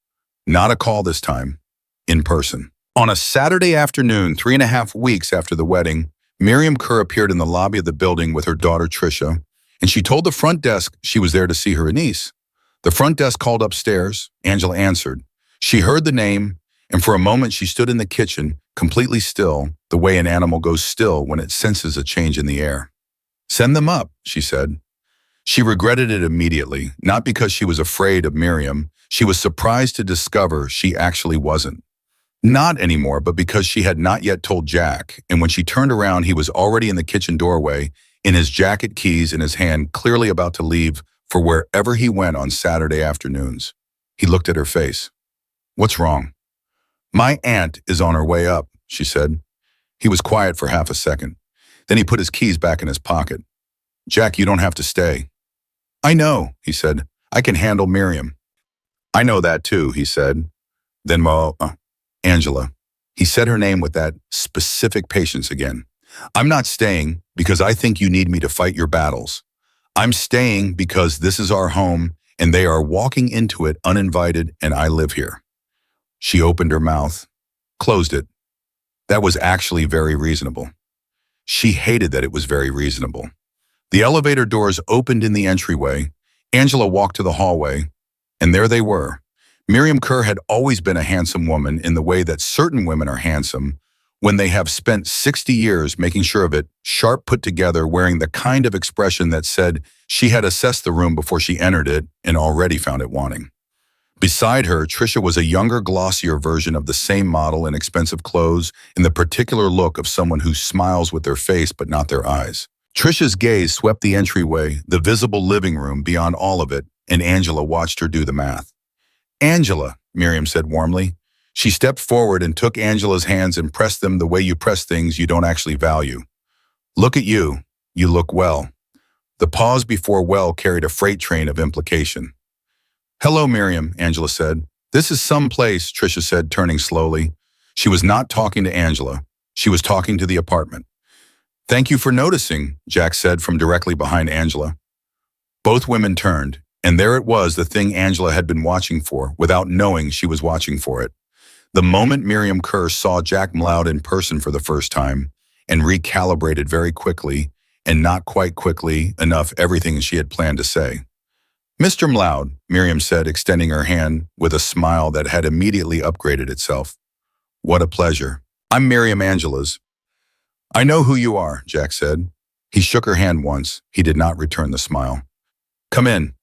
Not a call this time, in person. On a Saturday afternoon, 3.5 weeks after the wedding, Miriam Kerr appeared in the lobby of the building with her daughter Tricia, and she told the front desk she was there to see her niece. The front desk called upstairs. Angela answered. She heard the name, and for a moment she stood in the kitchen, completely still, the way an animal goes still when it senses a change in the air. "Send them up," she said. She regretted it immediately, not because she was afraid of Miriam. She was surprised to discover she actually wasn't. Not anymore, but because she had not yet told Jack, and when she turned around, he was already in the kitchen doorway, in his jacket keys in his hand, clearly about to leave for wherever he went on Saturday afternoons. He looked at her face. "What's wrong?" "My aunt is on her way up," she said. He was quiet for half a second. Then he put his keys back in his pocket. "Jack, you don't have to stay." "I know," he said. "I can handle Miriam." "I know that too," he said. Then, Angela. He said her name with that specific patience again. "I'm not staying because I think you need me to fight your battles. I'm staying because this is our home and they are walking into it uninvited and I live here." She opened her mouth, closed it. That was actually very reasonable. She hated that it was very reasonable. The elevator doors opened in the entryway. Angela walked to the hallway, and there they were. Miriam Kerr had always been a handsome woman in the way that certain women are handsome when they have spent 60 years making sure of it, sharp put together, wearing the kind of expression that said she had assessed the room before she entered it and already found it wanting. Beside her, Tricia was a younger, glossier version of the same model in expensive clothes, in the particular look of someone who smiles with their face but not their eyes. Tricia's gaze swept the entryway, the visible living room beyond all of it, and Angela watched her do the math. "Angela," Miriam said warmly. She stepped forward and took Angela's hands and pressed them the way you press things you don't actually value. "Look at you. You look well." The pause before well carried a freight train of implication. "Hello, Miriam," Angela said. "This is some place," Tricia said, turning slowly. She was not talking to Angela. She was talking to the apartment. "Thank you for noticing," Jack said from directly behind Angela. Both women turned, and there it was, the thing Angela had been watching for, without knowing she was watching for it. The moment Miriam Kerr saw Jack Mloud in person for the first time, and recalibrated very quickly, and not quite quickly enough everything she had planned to say. "Mr. Mloud," Miriam said, extending her hand with a smile that had immediately upgraded itself. "What a pleasure. I'm Miriam Angela's." "I know who you are," Jack said. He shook her hand once. He did not return the smile. "Come in."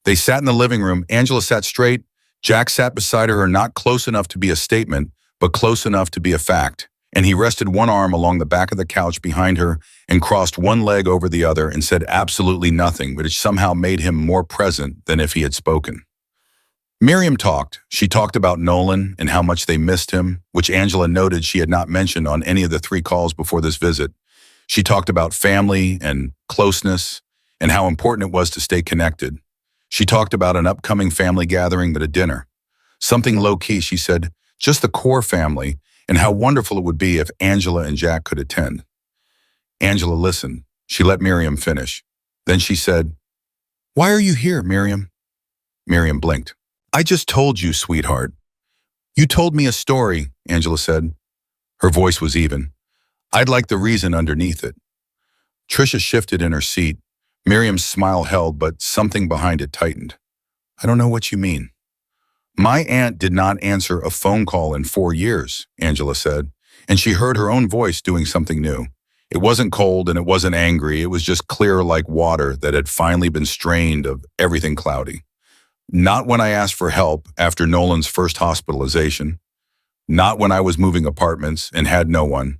They sat in the living room. Angela sat straight. Jack sat beside her, not close enough to be a statement, but close enough to be a fact. And he rested one arm along the back of the couch behind her and crossed one leg over the other and said absolutely nothing, which somehow made him more present than if he had spoken. Miriam talked. She talked about Nolan and how much they missed him, which Angela noted she had not mentioned on any of the 3 calls before this visit. She talked about family and closeness and how important it was to stay connected. She talked about an upcoming family gathering, but a dinner. Something low-key, she said, just the core family, and how wonderful it would be if Angela and Jack could attend. Angela listened. She let Miriam finish. Then she said, "Why are you here, Miriam?" Miriam blinked. "I just told you, sweetheart." "You told me a story," Angela said. Her voice was even. "I'd like the reason underneath it." Tricia shifted in her seat. Miriam's smile held, but something behind it tightened. "I don't know what you mean." "My aunt did not answer a phone call in 4 years," Angela said, and she heard her own voice doing something new. It wasn't cold and it wasn't angry. It was just clear like water that had finally been strained of everything cloudy. "Not when I asked for help after Nolan's first hospitalization. Not when I was moving apartments and had no one.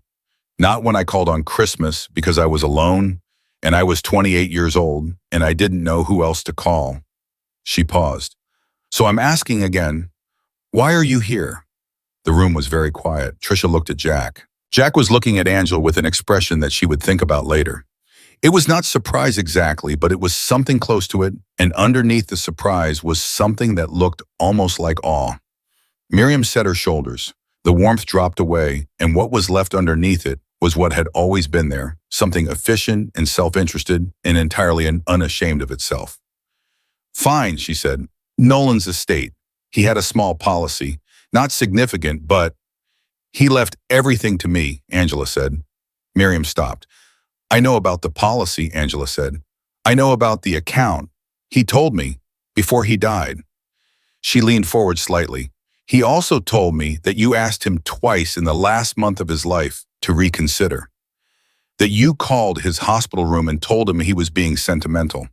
Not when I called on Christmas because I was alone and I was 28 years old and I didn't know who else to call." She paused. "So I'm asking again, why are you here?" The room was very quiet. Tricia looked at Jack. Jack was looking at Angela with an expression that she would think about later. It was not surprise exactly, but it was something close to it, and underneath the surprise was something that looked almost like awe. Miriam set her shoulders. The warmth dropped away, and what was left underneath it was what had always been there, something efficient and self-interested and entirely unashamed of itself. Fine, she said. Nolan's estate. He had a small policy. Not significant, but he left everything to me, Angela said. Miriam stopped. I know about the policy, Angela said. I know about the account. He told me before he died. She leaned forward slightly. He also told me that you asked him twice in the last month of his life to reconsider. That you called his hospital room and told him he was being sentimental.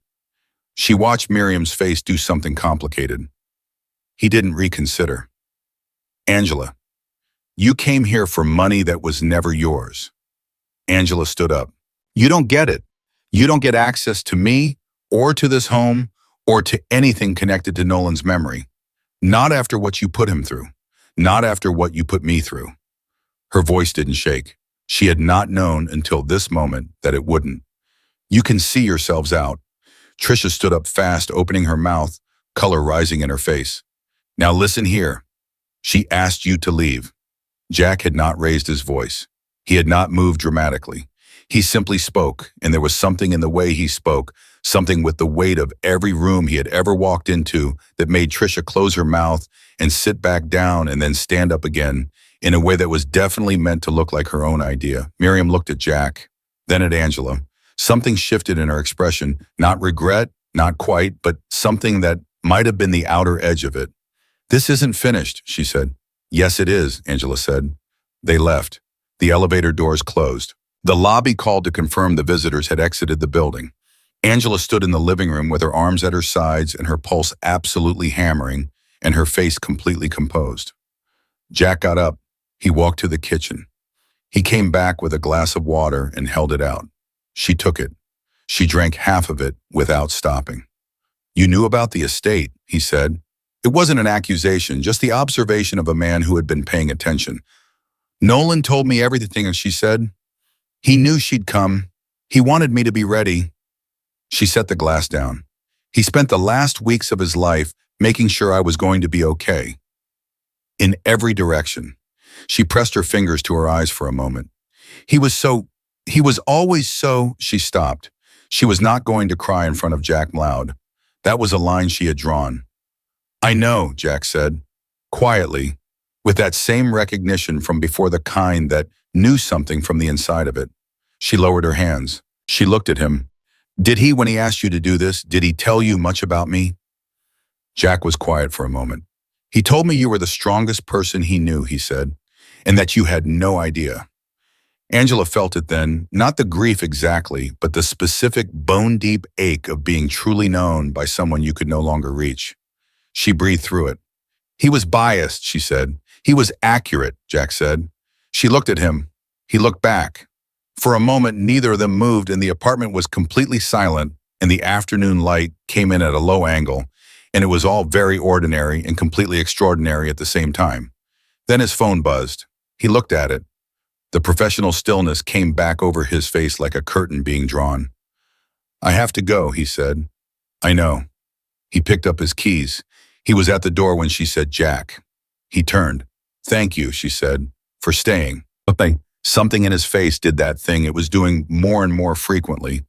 She watched Miriam's face do something complicated. He didn't reconsider. Angela, you came here for money that was never yours. Angela stood up. You don't get it. You don't get access to me, or to this home, or to anything connected to Nolan's memory. Not after what you put him through. Not after what you put me through. Her voice didn't shake. She had not known until this moment that it wouldn't. You can see yourselves out. Trisha stood up fast, opening her mouth, color rising in her face. Now listen here. She asked you to leave. Jack had not raised his voice. He had not moved dramatically. He simply spoke, and there was something in the way he spoke, something with the weight of every room he had ever walked into that made Trisha close her mouth and sit back down and then stand up again in a way that was definitely meant to look like her own idea. Miriam looked at Jack, then at Angela. Something shifted in her expression, not regret, not quite, but something that might have been the outer edge of it. This isn't finished, she said. Yes, it is, Angela said. They left. The elevator doors closed. The lobby called to confirm the visitors had exited the building. Angela stood in the living room with her arms at her sides and her pulse absolutely hammering and her face completely composed. Jack got up. He walked to the kitchen. He came back with a glass of water and held it out. She took it. She drank half of it without stopping. You knew about the estate, he said. It wasn't an accusation, just the observation of a man who had been paying attention. Nolan told me everything, she said. He knew she'd come. He wanted me to be ready. She set the glass down. He spent the last weeks of his life making sure I was going to be okay. In every direction. She pressed her fingers to her eyes for a moment. He was always so, she stopped. She was not going to cry in front of Jack Mloud. That was a line she had drawn. I know, Jack said, quietly, with that same recognition from before, the kind that knew something from the inside of it. She lowered her hands. She looked at him. Did he, when he asked you to do this, did he tell you much about me? Jack was quiet for a moment. He told me you were the strongest person he knew, he said, and that you had no idea. Angela felt it then, not the grief exactly, but the specific bone-deep ache of being truly known by someone you could no longer reach. She breathed through it. He was biased, she said. He was accurate, Jack said. She looked at him. He looked back. For a moment, neither of them moved, and the apartment was completely silent, and the afternoon light came in at a low angle, and it was all very ordinary and completely extraordinary at the same time. Then his phone buzzed. He looked at it. The professional stillness came back over his face like a curtain being drawn. I have to go, he said. I know. He picked up his keys. He was at the door when she said, Jack. He turned. Thank you, she said, for staying. But something in his face did that thing it was doing more and more frequently.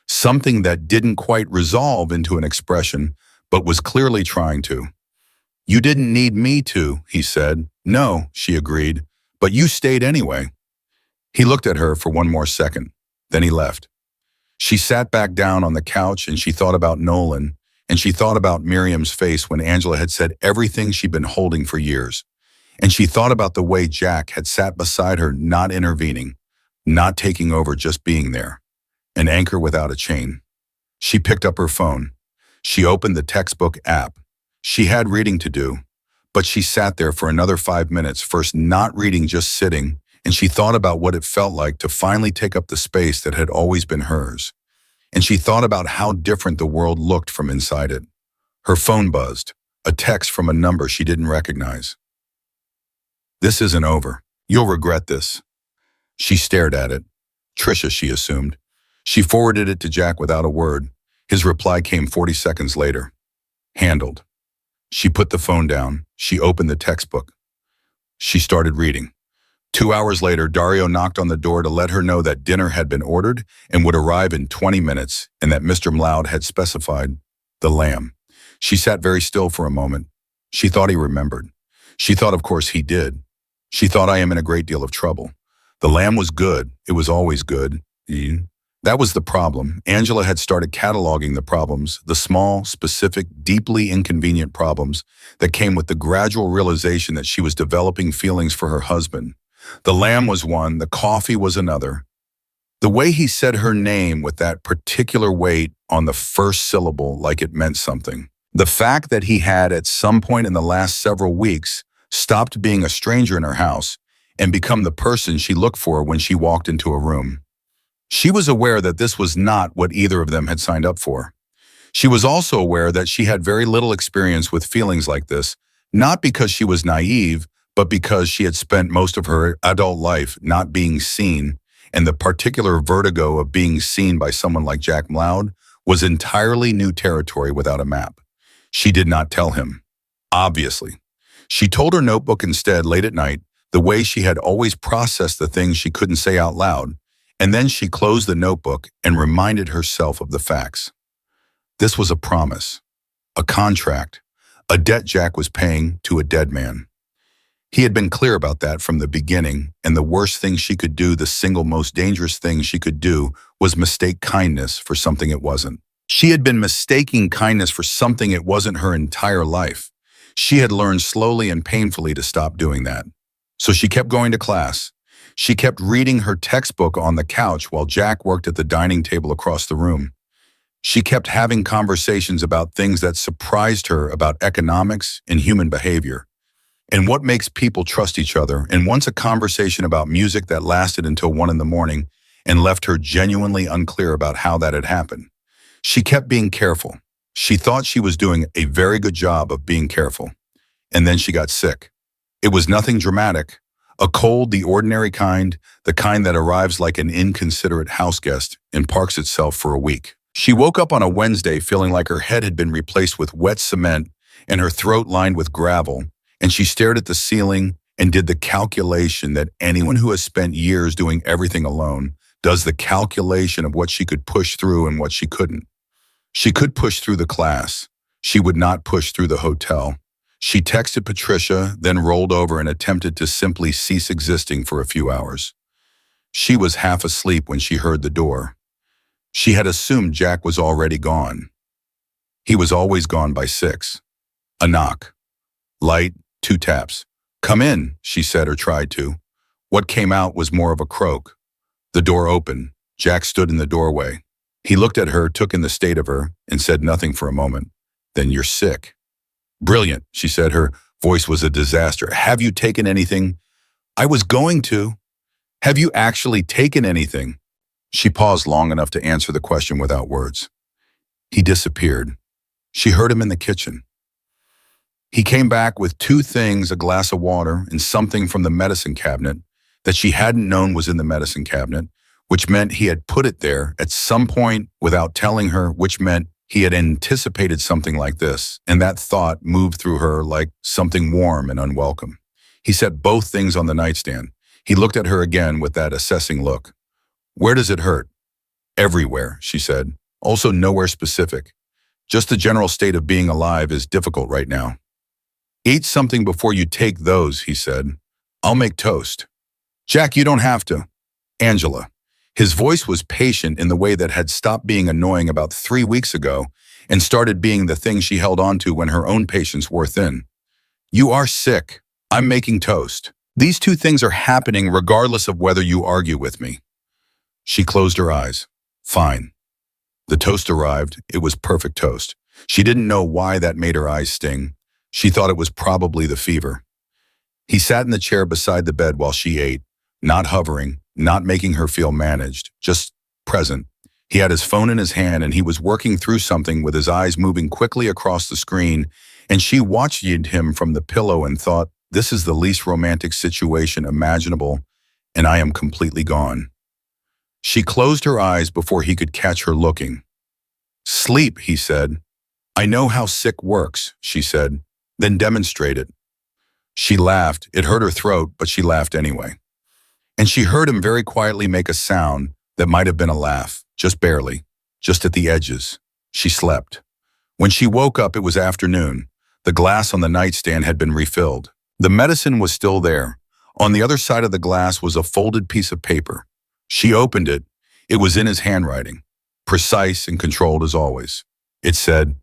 Something that didn't quite resolve into an expression, but was clearly trying to. You didn't need me to, he said. No, she agreed, but you stayed anyway. He looked at her for one more second, then he left. She sat back down on the couch and she thought about Nolan, and she thought about Miriam's face when Angela had said everything she'd been holding for years. And she thought about the way Jack had sat beside her, not intervening, not taking over, just being there. An anchor without a chain. She picked up her phone. She opened the textbook app. She had reading to do, but she sat there for another 5 minutes, first not reading, just sitting, and she thought about what it felt like to finally take up the space that had always been hers. And she thought about how different the world looked from inside it. Her phone buzzed, a text from a number she didn't recognize. This isn't over. You'll regret this. She stared at it. Trisha, she assumed. She forwarded it to Jack without a word. His reply came 40 seconds later. Handled. She put the phone down. She opened the textbook. She started reading. 2 hours later, Dario knocked on the door to let her know that dinner had been ordered and would arrive in 20 minutes and that Mr. Mloud had specified the lamb. She sat very still for a moment. She thought he remembered. She thought, of course, he did. She thought, I am in a great deal of trouble. The lamb was good. It was always good. That was the problem. Angela had started cataloging the problems, the small, specific, deeply inconvenient problems that came with the gradual realization that she was developing feelings for her husband. The lamb was one, the coffee was another. The way he said her name with that particular weight on the first syllable like it meant something. The fact that he had, at some point in the last several weeks, stopped being a stranger in her house and become the person she looked for when she walked into a room. She was aware that this was not what either of them had signed up for. She was also aware that she had very little experience with feelings like this, not because she was naive, but because she had spent most of her adult life not being seen, and the particular vertigo of being seen by someone like Jack Mloud was entirely new territory without a map. She did not tell him. Obviously. She told her notebook instead late at night, the way she had always processed the things she couldn't say out loud, and then she closed the notebook and reminded herself of the facts. This was a promise, a contract, a debt Jack was paying to a dead man. He had been clear about that from the beginning, and the worst thing she could do, the single most dangerous thing she could do, was mistake kindness for something it wasn't. She had been mistaking kindness for something it wasn't her entire life. She had learned slowly and painfully to stop doing that. So she kept going to class. She kept reading her textbook on the couch while Jack worked at the dining table across the room. She kept having conversations about things that surprised her about economics and human behavior, and what makes people trust each other, and once a conversation about music that lasted until 1 a.m. and left her genuinely unclear about how that had happened. She kept being careful. She thought she was doing a very good job of being careful. And then she got sick. It was nothing dramatic. A cold, the ordinary kind, the kind that arrives like an inconsiderate house guest and parks itself for a week. She woke up on a Wednesday feeling like her head had been replaced with wet cement and her throat lined with gravel, and she stared at the ceiling and did the calculation that anyone who has spent years doing everything alone does, the calculation of what she could push through and what she couldn't. She could push through the class. She would not push through the hotel. She texted Patricia, then rolled over and attempted to simply cease existing for a few hours. She was half asleep when she heard the door. She had assumed Jack was already gone. He was always gone by 6. A knock. Light, 2 taps. "Come in," she said or tried to. What came out was more of a croak. The door opened. Jack stood in the doorway. He looked at her, took in the state of her, and said nothing for a moment. "Then you're sick." "Brilliant," she said. Her voice was a disaster. "Have you taken anything?" "I was going to." "Have you actually taken anything?" She paused long enough to answer the question without words. He disappeared. She heard him in the kitchen. He came back with 2 things, a glass of water and something from the medicine cabinet that she hadn't known was in the medicine cabinet, which meant he had put it there at some point without telling her, which meant he had anticipated something like this, and that thought moved through her like something warm and unwelcome. He set both things on the nightstand. He looked at her again with that assessing look. "Where does it hurt?" "Everywhere," she said. "Also nowhere specific. Just the general state of being alive is difficult right now." "Eat something before you take those," he said. "I'll make toast." "Jack, you don't have to." "Angela." His voice was patient in the way that had stopped being annoying about 3 weeks ago and started being the thing she held on to when her own patience wore thin. "You are sick. I'm making toast. These 2 things are happening regardless of whether you argue with me." She closed her eyes. Fine. The toast arrived. It was perfect toast. She didn't know why that made her eyes sting. She thought it was probably the fever. He sat in the chair beside the bed while she ate, not hovering, not making her feel managed, just present. He had his phone in his hand and he was working through something with his eyes moving quickly across the screen, and she watched him from the pillow and thought, this is the least romantic situation imaginable, and I am completely gone. She closed her eyes before he could catch her looking. Sleep, he said. I know how sick works, she said. Then demonstrate it. She laughed. It hurt her throat, but she laughed anyway. And she heard him very quietly make a sound that might have been a laugh, just barely, just at the edges. She slept. When she woke up, it was afternoon. The glass on the nightstand had been refilled. The medicine was still there. On the other side of the glass was a folded piece of paper. She opened it. It was in his handwriting, precise and controlled as always. It said,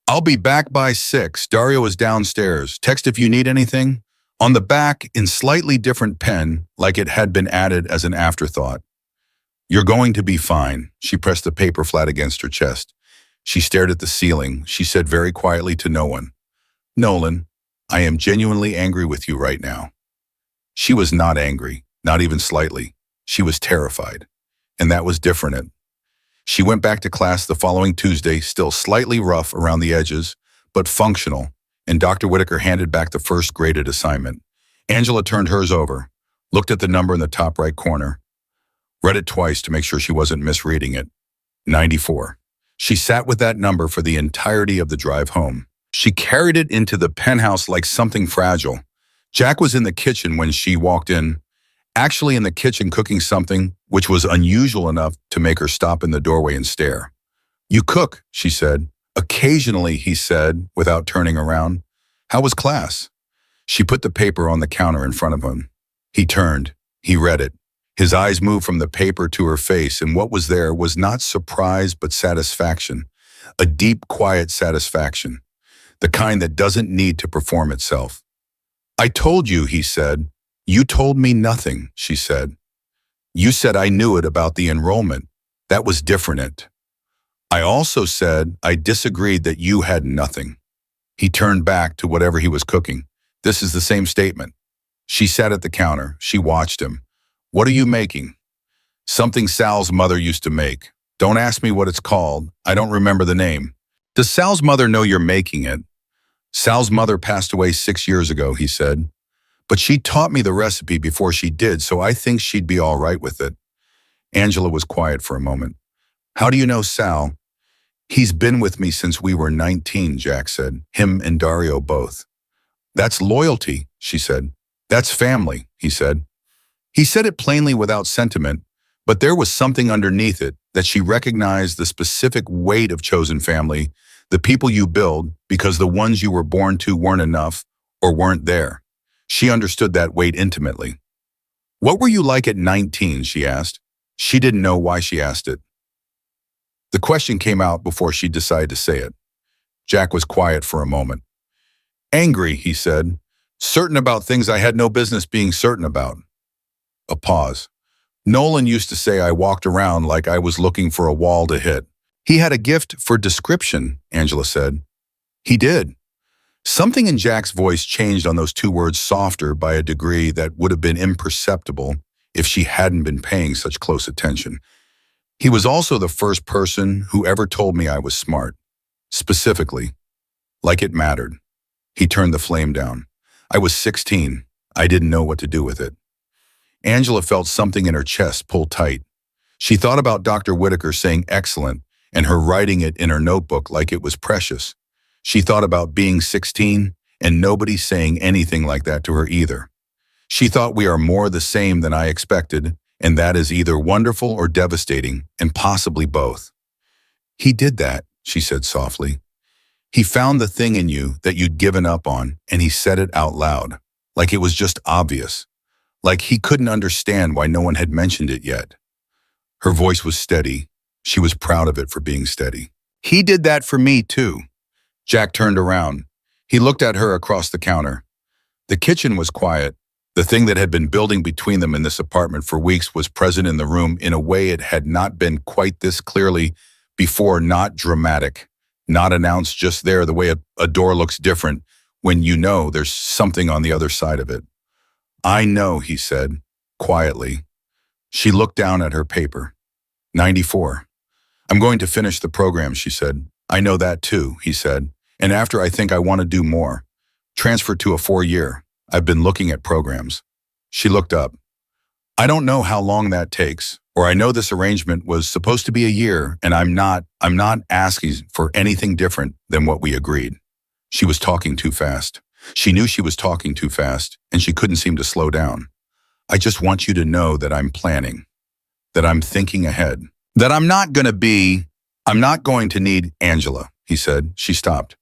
I'll be back by 6. Dario is downstairs. Text if you need anything. On the back, in slightly different pen, like it had been added as an afterthought. You're going to be fine. She pressed the paper flat against her chest. She stared at the ceiling. She said very quietly to no one, Nolan, I am genuinely angry with you right now. She was not angry, not even slightly. She was terrified. And that was different. She went back to class the following Tuesday, still slightly rough around the edges, but functional, and Dr. Whitaker handed back the first graded assignment. Angela turned hers over, looked at the number in the top right corner, read it twice to make sure she wasn't misreading it. 94. She sat with that number for the entirety of the drive home. She carried it into the penthouse like something fragile. Jack was in the kitchen when she walked in, actually in the kitchen cooking something which was unusual enough to make her stop in the doorway and stare. You cook, she said. Occasionally, he said, without turning around. How was class? She put the paper on the counter in front of him. He turned. He read it. His eyes moved from the paper to her face, and what was there was not surprise but satisfaction, a deep, quiet satisfaction, the kind that doesn't need to perform itself. I told you, he said. You told me nothing, she said. You said I knew it about the enrollment. That was different. I also said I disagreed that you had nothing. He turned back to whatever he was cooking. This is the same statement. She sat at the counter. She watched him. What are you making? Something Sal's mother used to make. Don't ask me what it's called. I don't remember the name. Does Sal's mother know you're making it? Sal's mother passed away 6 years ago, he said. But she taught me the recipe before she did, so I think she'd be all right with it. Angela was quiet for a moment. How do you know Sal? He's been with me since we were 19, Jack said. Him and Dario both. That's loyalty, she said. That's family, he said. He said it plainly without sentiment, but there was something underneath it that she recognized the specific weight of chosen family, the people you build because the ones you were born to weren't enough or weren't there. She understood that weight intimately. What were you like at 19, she asked. She didn't know why she asked it. The question came out before she decided to say it. Jack was quiet for a moment. Angry, he said, certain about things I had no business being certain about. A pause. Nolan used to say I walked around like I was looking for a wall to hit. He had a gift for description, Angela said. He did. Something in Jack's voice changed on those two words softer by a degree that would have been imperceptible if she hadn't been paying such close attention. He was also the first person who ever told me I was smart. Specifically, like it mattered. He turned the flame down. I was 16. I didn't know what to do with it. Angela felt something in her chest pull tight. She thought about Dr. Whitaker saying excellent and her writing it in her notebook like it was precious. She thought about being 16 and nobody saying anything like that to her either. She thought we are more the same than I expected, and that is either wonderful or devastating, and possibly both. He did that, she said softly. He found the thing in you that you'd given up on, and he said it out loud, like it was just obvious, like he couldn't understand why no one had mentioned it yet. Her voice was steady. She was proud of it for being steady. He did that for me, too. Jack turned around. He looked at her across the counter. The kitchen was quiet. The thing that had been building between them in this apartment for weeks was present in the room in a way it had not been quite this clearly before, not dramatic, not announced just there the way a door looks different when you know there's something on the other side of it. I know, he said, quietly. She looked down at her paper. 94. I'm going to finish the program, she said. I know that too, he said. And after I think I want to do more. Transfer to a 4-year. I've been looking at programs. She looked up. I don't know how long that takes, Or I know this arrangement was supposed to be a year, and I'm not asking for anything different than what we agreed. She was talking too fast. She knew she was talking too fast, and she couldn't seem to slow down. I just want you to know that I'm planning, that I'm thinking ahead, that I'm not going to need Angela, he said. She stopped.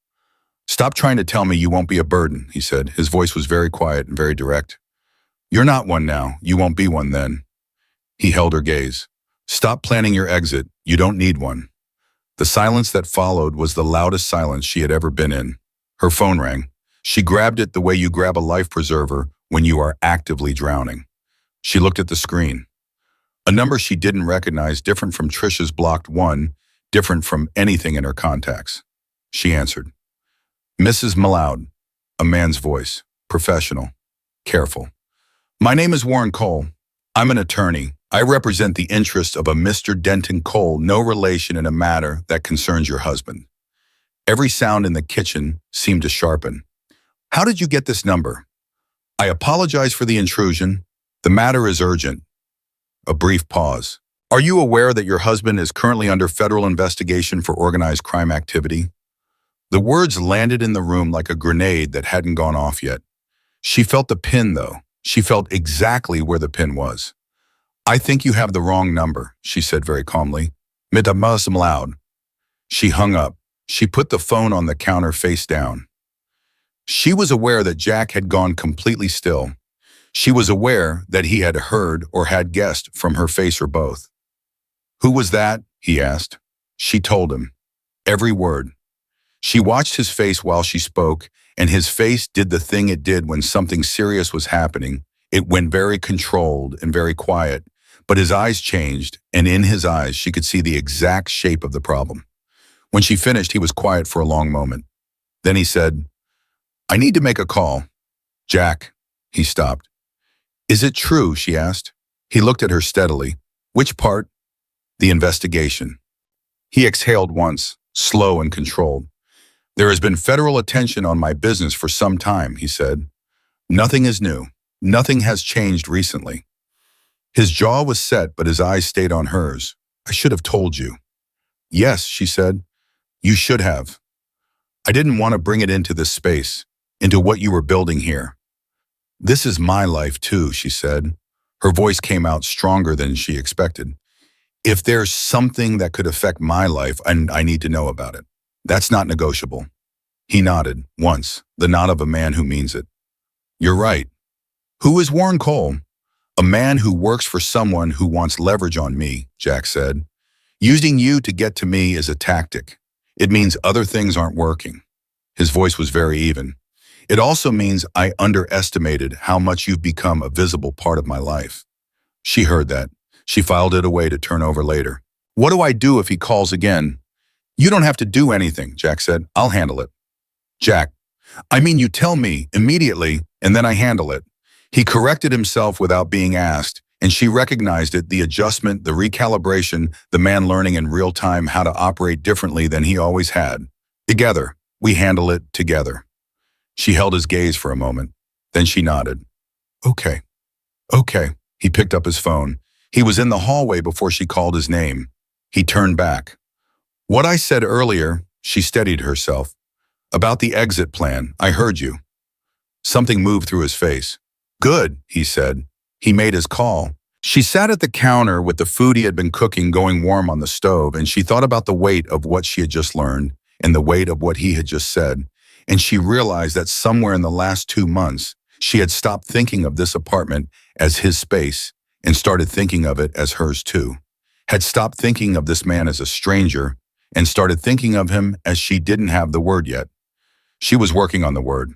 Stop trying to tell me you won't be a burden, he said. His voice was very quiet and very direct. You're not one now. You won't be one then. He held her gaze. Stop planning your exit. You don't need one. The silence that followed was the loudest silence she had ever been in. Her phone rang. She grabbed it the way you grab a life preserver when you are actively drowning. She looked at the screen. A number she didn't recognize, different from Trisha's blocked one, different from anything in her contacts. She answered. Mrs. Maloud, a man's voice, professional, careful. My name is Warren Cole. I'm an attorney. I represent the interests of a Mr. Denton Cole, no relation in a matter that concerns your husband. Every sound in the kitchen seemed to sharpen. How did you get this number? I apologize for the intrusion. The matter is urgent. A brief pause. Are you aware that your husband is currently under federal investigation for organized crime activity? The words landed in the room like a grenade that hadn't gone off yet. She felt the pin, though. She felt exactly where the pin was. I think you have the wrong number, she said very calmly. Mrs. Maloud. She hung up. She put the phone on the counter face down. She was aware that Jack had gone completely still. She was aware that he had heard or had guessed from her face or both. Who was that? He asked. She told him. Every word. She watched his face while she spoke, and his face did the thing it did when something serious was happening. It went very controlled and very quiet, but his eyes changed, and in his eyes she could see the exact shape of the problem. When she finished, he was quiet for a long moment. Then he said, I need to make a call. Jack. He stopped. Is it true? She asked. He looked at her steadily. Which part? The investigation. He exhaled once, slow and controlled. There has been federal attention on my business for some time, he said. Nothing is new. Nothing has changed recently. His jaw was set, but his eyes stayed on hers. I should have told you. Yes, she said. You should have. I didn't want to bring it into this space, into what you were building here. This is my life too, she said. Her voice came out stronger than she expected. If there's something that could affect my life, I need to know about it. That's not negotiable. He nodded, once, the nod of a man who means it. You're right. Who is Warren Cole? A man who works for someone who wants leverage on me, Jack said. Using you to get to me is a tactic. It means other things aren't working. His voice was very even. It also means I underestimated how much you've become a visible part of my life. She heard that. She filed it away to turn over later. What do I do if he calls again? You don't have to do anything, Jack said. I'll handle it. Jack, I mean you tell me immediately and then I handle it. He corrected himself without being asked, and she recognized it, the adjustment, the recalibration, the man learning in real time how to operate differently than he always had. Together, we handle it together. She held his gaze for a moment. Then she nodded. Okay. Okay. He picked up his phone. He was in the hallway before she called his name. He turned back. What I said earlier, she steadied herself. About the exit plan, I heard you. Something moved through his face. Good, he said. He made his call. She sat at the counter with the food he had been cooking going warm on the stove, and she thought about the weight of what she had just learned and the weight of what he had just said. And she realized that somewhere in the last 2 months, she had stopped thinking of this apartment as his space and started thinking of it as hers too. Had stopped thinking of this man as a stranger and started thinking of him as she didn't have the word yet. She was working on the word.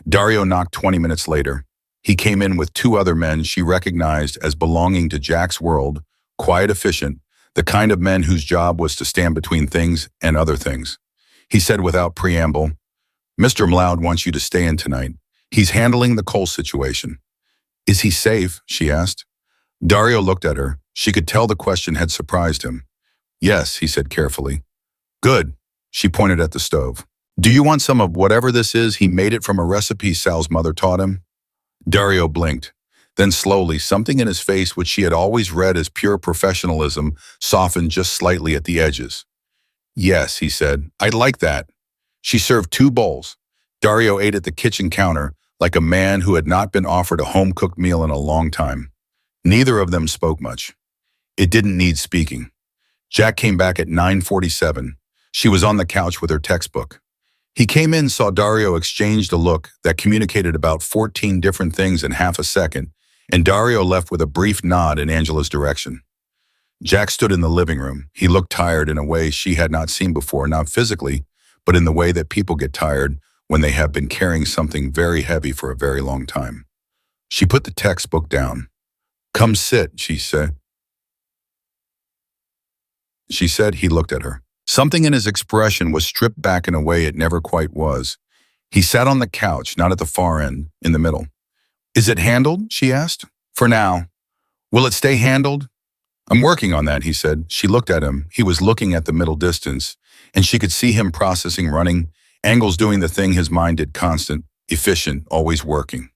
Dario knocked 20 minutes later. He came in with 2 other men she recognized as belonging to Jack's world, quiet, efficient, the kind of men whose job was to stand between things and other things. He said without preamble, Mr. Maloud wants you to stay in tonight. He's handling the Cole situation. Is he safe? She asked. Dario looked at her. She could tell the question had surprised him. Yes, he said carefully. Good. She pointed at the stove. Do you want some of whatever this is? He made it from a recipe Sal's mother taught him. Dario blinked. Then slowly, something in his face which she had always read as pure professionalism softened just slightly at the edges. Yes, he said, I'd like that. She served 2 bowls. Dario ate at the kitchen counter like a man who had not been offered a home-cooked meal in a long time. Neither of them spoke much. It didn't need speaking. Jack came back at 9:47. She was on the couch with her textbook. He came in, saw Dario exchanged a look that communicated about 14 different things in half a second, and Dario left with a brief nod in Angela's direction. Jack stood in the living room. He looked tired in a way she had not seen before, not physically, but in the way that people get tired when they have been carrying something very heavy for a very long time. She put the textbook down. Come sit, she said. He looked at her. Something in his expression was stripped back in a way it never quite was. He sat on the couch, not at the far end, in the middle. Is it handled? She asked. For now. Will it stay handled? I'm working on that, he said. She looked at him. He was looking at the middle distance, and she could see him processing, running, angles, doing the thing his mind did, constant, efficient, always working.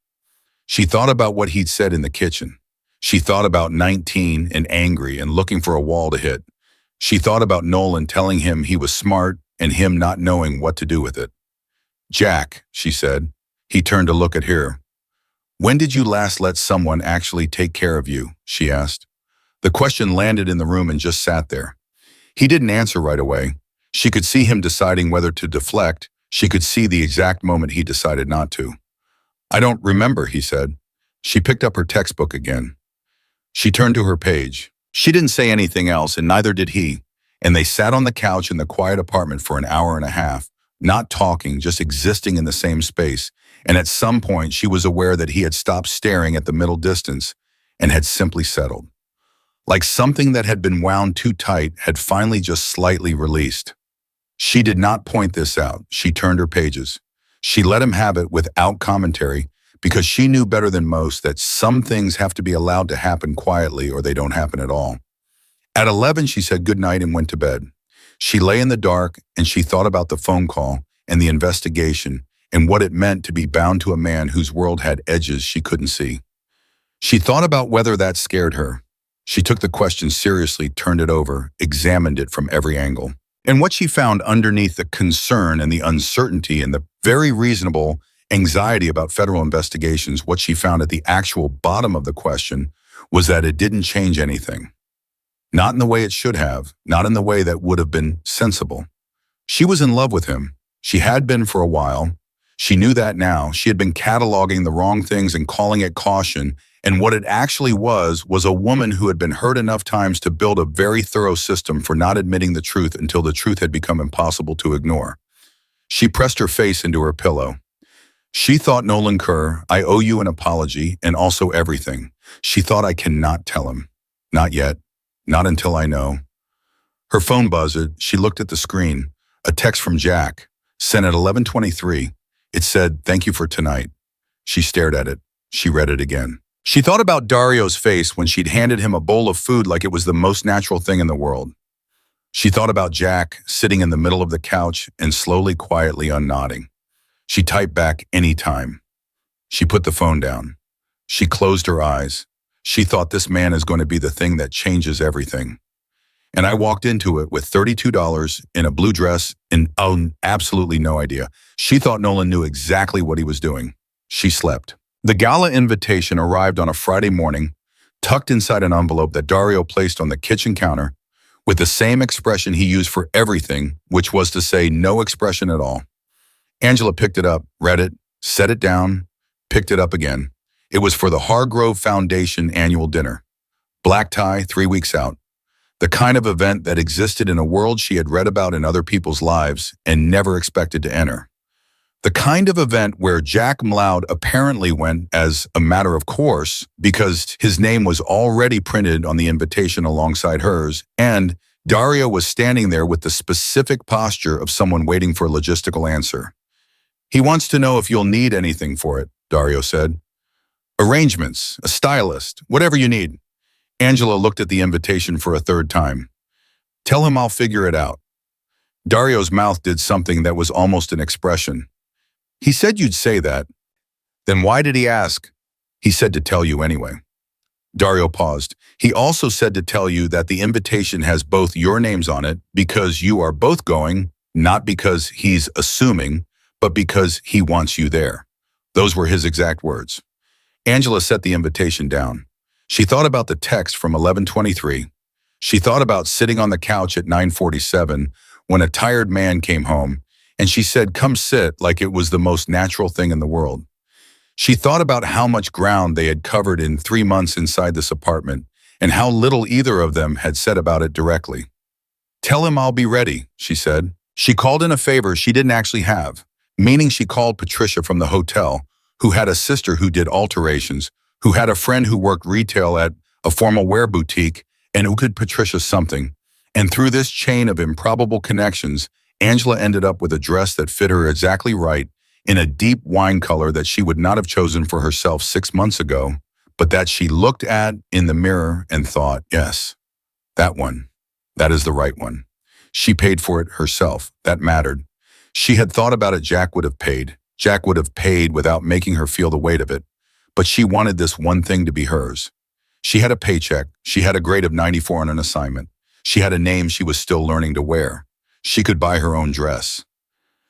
She thought about what he'd said in the kitchen. She thought about 19 and angry and looking for a wall to hit. She thought about Nolan telling him he was smart and him not knowing what to do with it. Jack, she said. He turned to look at her. When did you last let someone actually take care of you? She asked. The question landed in the room and just sat there. He didn't answer right away. She could see him deciding whether to deflect. She could see the exact moment he decided not to. I don't remember, he said. She picked up her textbook again. She turned to her page. She didn't say anything else, and neither did he, and they sat on the couch in the quiet apartment for an hour and a half, not talking, just existing in the same space, and at some point she was aware that he had stopped staring at the middle distance and had simply settled. Like something that had been wound too tight had finally just slightly released. She did not point this out. She turned her pages. She let him have it without commentary because she knew better than most that some things have to be allowed to happen quietly or they don't happen at all. At 11, she said goodnight and went to bed. She lay in the dark and she thought about the phone call and the investigation and what it meant to be bound to a man whose world had edges she couldn't see. She thought about whether that scared her. She took the question seriously, turned it over, examined it from every angle. And what she found underneath the concern and the uncertainty and the very reasonable anxiety about federal investigations, what she found at the actual bottom of the question was that it didn't change anything. Not in the way it should have, not in the way that would have been sensible. She was in love with him. She had been for a while. She knew that now. She had been cataloging the wrong things and calling it caution, and what it actually was a woman who had been hurt enough times to build a very thorough system for not admitting the truth until the truth had become impossible to ignore. She pressed her face into her pillow. She thought, Nolan Kerr, I owe you an apology and also everything. She thought, I cannot tell him. Not yet. Not until I know. Her phone buzzed. She looked at the screen. A text from Jack, sent at 11:23. It said, thank you for tonight. She stared at it. She read it again. She thought about Dario's face when she'd handed him a bowl of food like it was the most natural thing in the world. She thought about Jack sitting in the middle of the couch and slowly, quietly unnodding. She typed back, anytime. She put the phone down. She closed her eyes. She thought this man is going to be the thing that changes everything. And I walked into it with $32 in a blue dress and absolutely no idea. She thought Nolan knew exactly what he was doing. She slept. The gala invitation arrived on a Friday morning, tucked inside an envelope that Dario placed on the kitchen counter with the same expression he used for everything, which was to say no expression at all. Angela picked it up, read it, set it down, picked it up again. It was for the Hargrove Foundation annual dinner. Black tie, 3 weeks out. The kind of event that existed in a world she had read about in other people's lives and never expected to enter. The kind of event where Jack Mloud apparently went as a matter of course because his name was already printed on the invitation alongside hers, and Dario was standing there with the specific posture of someone waiting for a logistical answer. He wants to know if you'll need anything for it, Dario said. Arrangements, a stylist, whatever you need. Angela looked at the invitation for a third time. Tell him I'll figure it out. Dario's mouth did something that was almost an expression. He said you'd say that. Then why did he ask? He said to tell you anyway. Dario paused. He also said to tell you that the invitation has both your names on it because you are both going, not because he's assuming, but because he wants you there. Those were his exact words. Angela set the invitation down. She thought about the text from 11:23. She thought about sitting on the couch at 9:47 when a tired man came home, and she said, "Come sit," like it was the most natural thing in the world. She thought about how much ground they had covered in 3 months inside this apartment and how little either of them had said about it directly. "Tell him I'll be ready," she said. She called in a favor she didn't actually have, meaning she called Patricia from the hotel, who had a sister who did alterations, who had a friend who worked retail at a formal wear boutique, and who could Patricia something. And through this chain of improbable connections, Angela ended up with a dress that fit her exactly right, in a deep wine color that she would not have chosen for herself 6 months ago, but that she looked at in the mirror and thought, yes, that one, that is the right one. She paid for it herself. That mattered. She had thought about it. Jack would have paid. Jack would have paid without making her feel the weight of it. But she wanted this one thing to be hers. She had a paycheck. She had a grade of 94 on an assignment. She had a name she was still learning to wear. She could buy her own dress.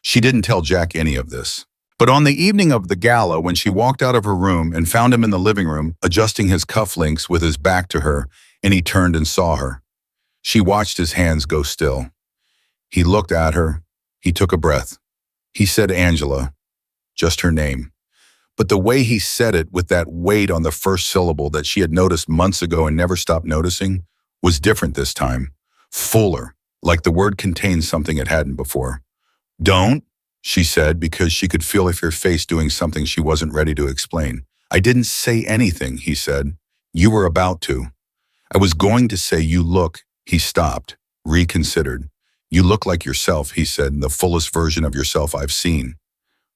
She didn't tell Jack any of this. But on the evening of the gala, when she walked out of her room and found him in the living room, adjusting his cufflinks with his back to her, and he turned and saw her, she watched his hands go still. He looked at her. He took a breath. He said Angela, just her name. But the way he said it, with that weight on the first syllable that she had noticed months ago and never stopped noticing, was different this time. Fuller, like the word contained something it hadn't before. "Don't," she said, because she could feel her face doing something she wasn't ready to explain. "I didn't say anything," he said. "You were about to." "I was going to say you look." He stopped, reconsidered. "You look like yourself," he said, "the fullest version of yourself I've seen."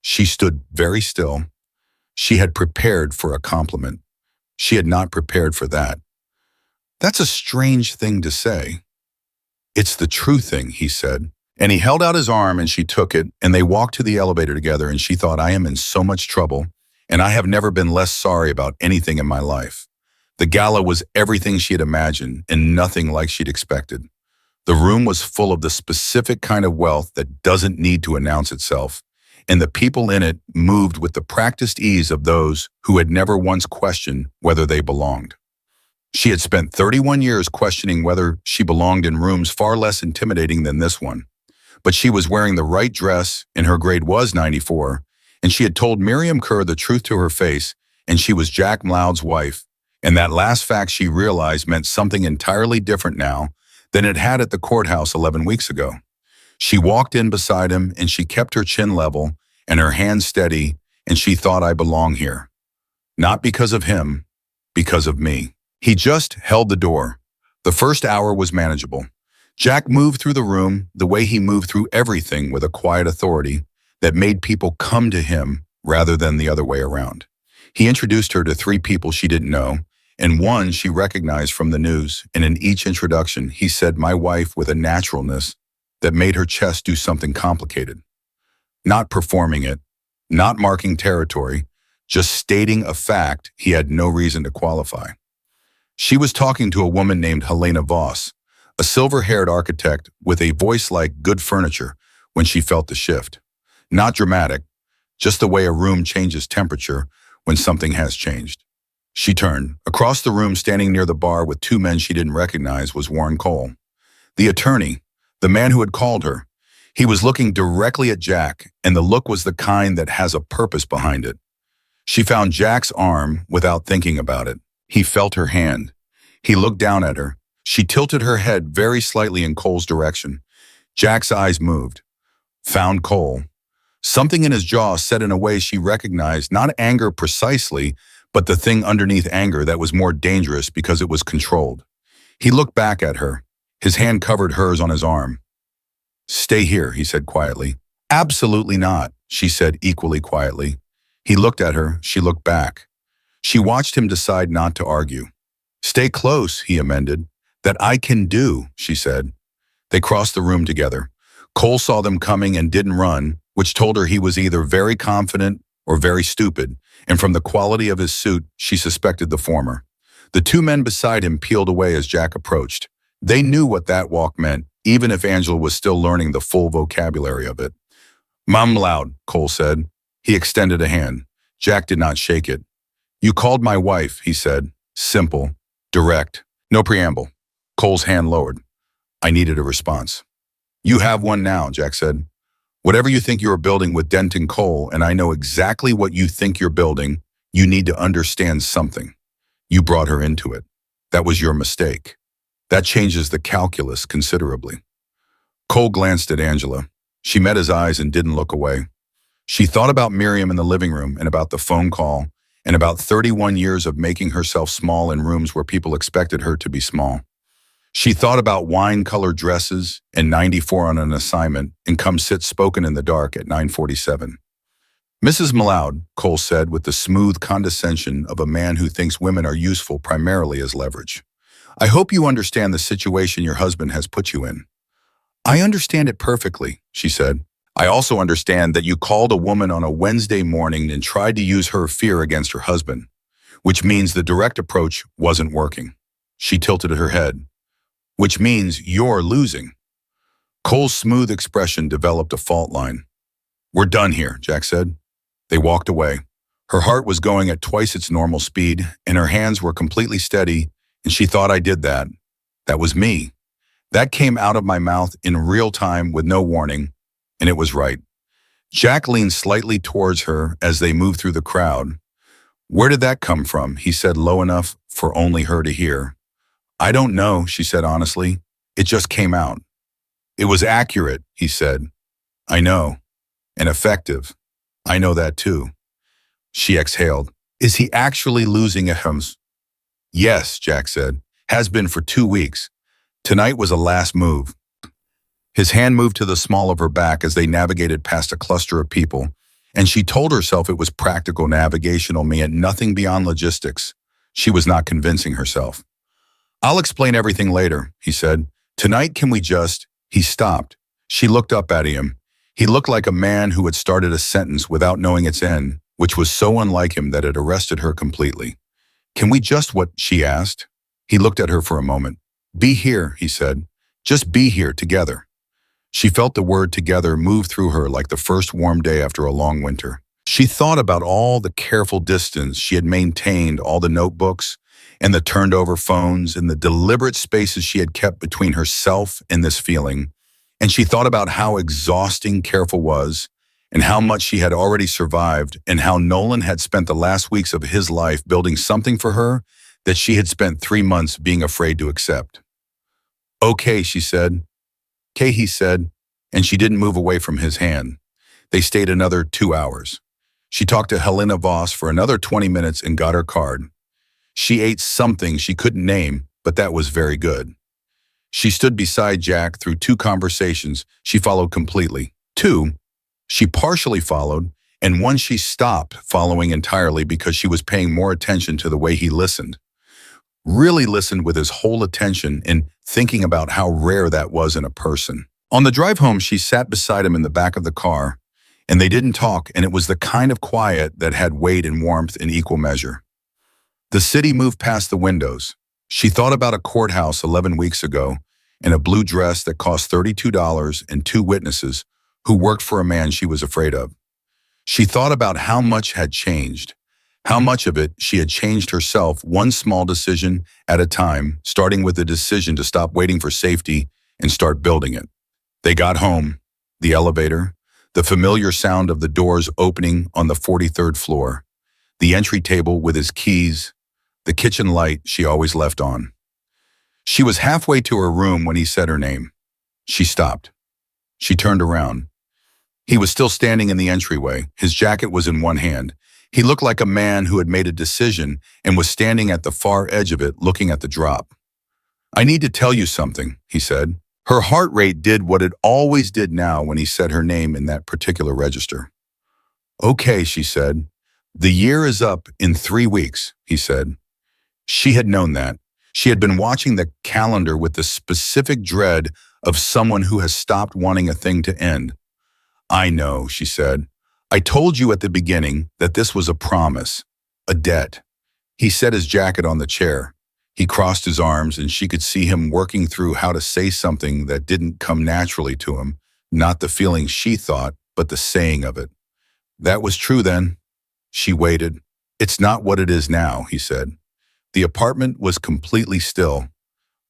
She stood very still. She had prepared for a compliment. She had not prepared for that. "That's a strange thing to say." "It's the true thing," he said. And he held out his arm and she took it, and they walked to the elevator together, and she thought, I am in so much trouble, and I have never been less sorry about anything in my life. The gala was everything she had imagined and nothing like she'd expected. The room was full of the specific kind of wealth that doesn't need to announce itself, and the people in it moved with the practiced ease of those who had never once questioned whether they belonged. She had spent 31 years questioning whether she belonged in rooms far less intimidating than this one. But she was wearing the right dress, and her grade was 94, and she had told Miriam Kerr the truth to her face, and she was Jack Mloud's wife, and that last fact she realized meant something entirely different now than it had at the courthouse 11 weeks ago. She walked in beside him, and she kept her chin level and her hands steady, and she thought, I belong here. Not because of him, because of me. He just held the door. The first hour was manageable. Jack moved through the room the way he moved through everything, with a quiet authority that made people come to him rather than the other way around. He introduced her to 3 people she didn't know, and one she recognized from the news, and in each introduction he said my wife with a naturalness that made her chest do something complicated. Not performing it, not marking territory, just stating a fact he had no reason to qualify. She was talking to a woman named Helena Voss, a silver-haired architect with a voice like good furniture, when she felt the shift. Not dramatic, just the way a room changes temperature when something has changed. She turned. Across the room, standing near the bar with 2 men she didn't recognize, was Warren Cole, the attorney, the man who had called her. He was looking directly at Jack, and the look was the kind that has a purpose behind it. She found Jack's arm without thinking about it. He felt her hand. He looked down at her. She tilted her head very slightly in Cole's direction. Jack's eyes moved. Found Cole. Something in his jaw said in a way she recognized, not anger precisely, but the thing underneath anger that was more dangerous because it was controlled. He looked back at her. His hand covered hers on his arm. "Stay here," he said quietly. "Absolutely not," she said equally quietly. He looked at her. She looked back. She watched him decide not to argue. "Stay close," he amended. "That I can do," she said. They crossed the room together. Cole saw them coming and didn't run, which told her he was either very confident or very stupid, and from the quality of his suit, she suspected the former. The two men beside him peeled away as Jack approached. They knew what that walk meant, even if Angela was still learning the full vocabulary of it. "Mum loud," Cole said. He extended a hand. Jack did not shake it. "You called my wife," he said. Simple, direct, no preamble. Cole's hand lowered. I needed a response. "You have one now," Jack said. "Whatever you think you are building with Denton Cole, and I know exactly what you think you're building, you need to understand something. You brought her into it. That was your mistake. That changes the calculus considerably." Cole glanced at Angela. She met his eyes and didn't look away. She thought about Miriam in the living room and about the phone call and about 31 years of making herself small in rooms where people expected her to be small. She thought about wine-colored dresses and 94 on an assignment and come sit spoken in the dark at 9:47. "Mrs. Maloud," Cole said with the smooth condescension of a man who thinks women are useful primarily as leverage. "I hope you understand the situation your husband has put you in." "I understand it perfectly," she said. "I also understand that you called a woman on a Wednesday morning and tried to use her fear against her husband, which means the direct approach wasn't working." She tilted her head. "Which means you're losing." Cole's smooth expression developed a fault line. "We're done here," Jack said. They walked away. Her heart was going at twice its normal speed, and her hands were completely steady, and she thought, "I did that. That was me. That came out of my mouth in real time with no warning, and it was right." Jack leaned slightly towards her as they moved through the crowd. "Where did that come from?" he said low enough for only her to hear. "I don't know," she said honestly. "It just came out." "It was accurate," he said. "I know. And effective. I know that too." She exhaled. "Is he actually losing a hymns?" "Yes," Jack said. "Has been for 2 weeks. Tonight was a last move." His hand moved to the small of her back as they navigated past a cluster of people, and she told herself it was practical navigational meant nothing beyond logistics. She was not convincing herself. "I'll explain everything later," he said. "Tonight can we just—" He stopped. She looked up at him. He looked like a man who had started a sentence without knowing its end, which was so unlike him that it arrested her completely. "Can we just what?" she asked. He looked at her for a moment. "Be here," he said. "Just be here together." She felt the word together move through her like the first warm day after a long winter. She thought about all the careful distance she had maintained, all the notebooks and the turned over phones and the deliberate spaces she had kept between herself and this feeling. And she thought about how exhausting careful was and how much she had already survived and how Nolan had spent the last weeks of his life building something for her that she had spent 3 months being afraid to accept. "Okay," she said. "Okay," he said, and she didn't move away from his hand. They stayed another 2 hours. She talked to Helena Voss for another 20 minutes and got her card. She ate something she couldn't name, but that was very good. She stood beside Jack through 2 conversations she followed completely. 2, she partially followed, and 1 she stopped following entirely because she was paying more attention to the way he listened. Really listened with his whole attention and thinking about how rare that was in a person. On the drive home, she sat beside him in the back of the car, and they didn't talk, and it was the kind of quiet that had weight and warmth in equal measure. The city moved past the windows. She thought about a courthouse 11 weeks ago in a blue dress that cost $32 and 2 witnesses who worked for a man she was afraid of. She thought about how much had changed. How much of it she had changed herself, one small decision at a time, starting with the decision to stop waiting for safety and start building it. They got home, the elevator, the familiar sound of the doors opening on the 43rd floor, the entry table with his keys, the kitchen light she always left on. She was halfway to her room when he said her name. She stopped. She turned around. He was still standing in the entryway. His jacket was in one hand. He looked like a man who had made a decision and was standing at the far edge of it, looking at the drop. "I need to tell you something," he said. Her heart rate did what it always did now when he said her name in that particular register. "Okay," she said. "The year is up in 3 weeks," he said. She had known that. She had been watching the calendar with the specific dread of someone who has stopped wanting a thing to end. "I know," she said. I told you at the beginning that this was a promise, a debt. He set his jacket on the chair. He crossed his arms and she could see him working through how to say something that didn't come naturally to him, not the feeling she thought, but the saying of it. That was true then. She waited. It's not what it is now, he said. The apartment was completely still.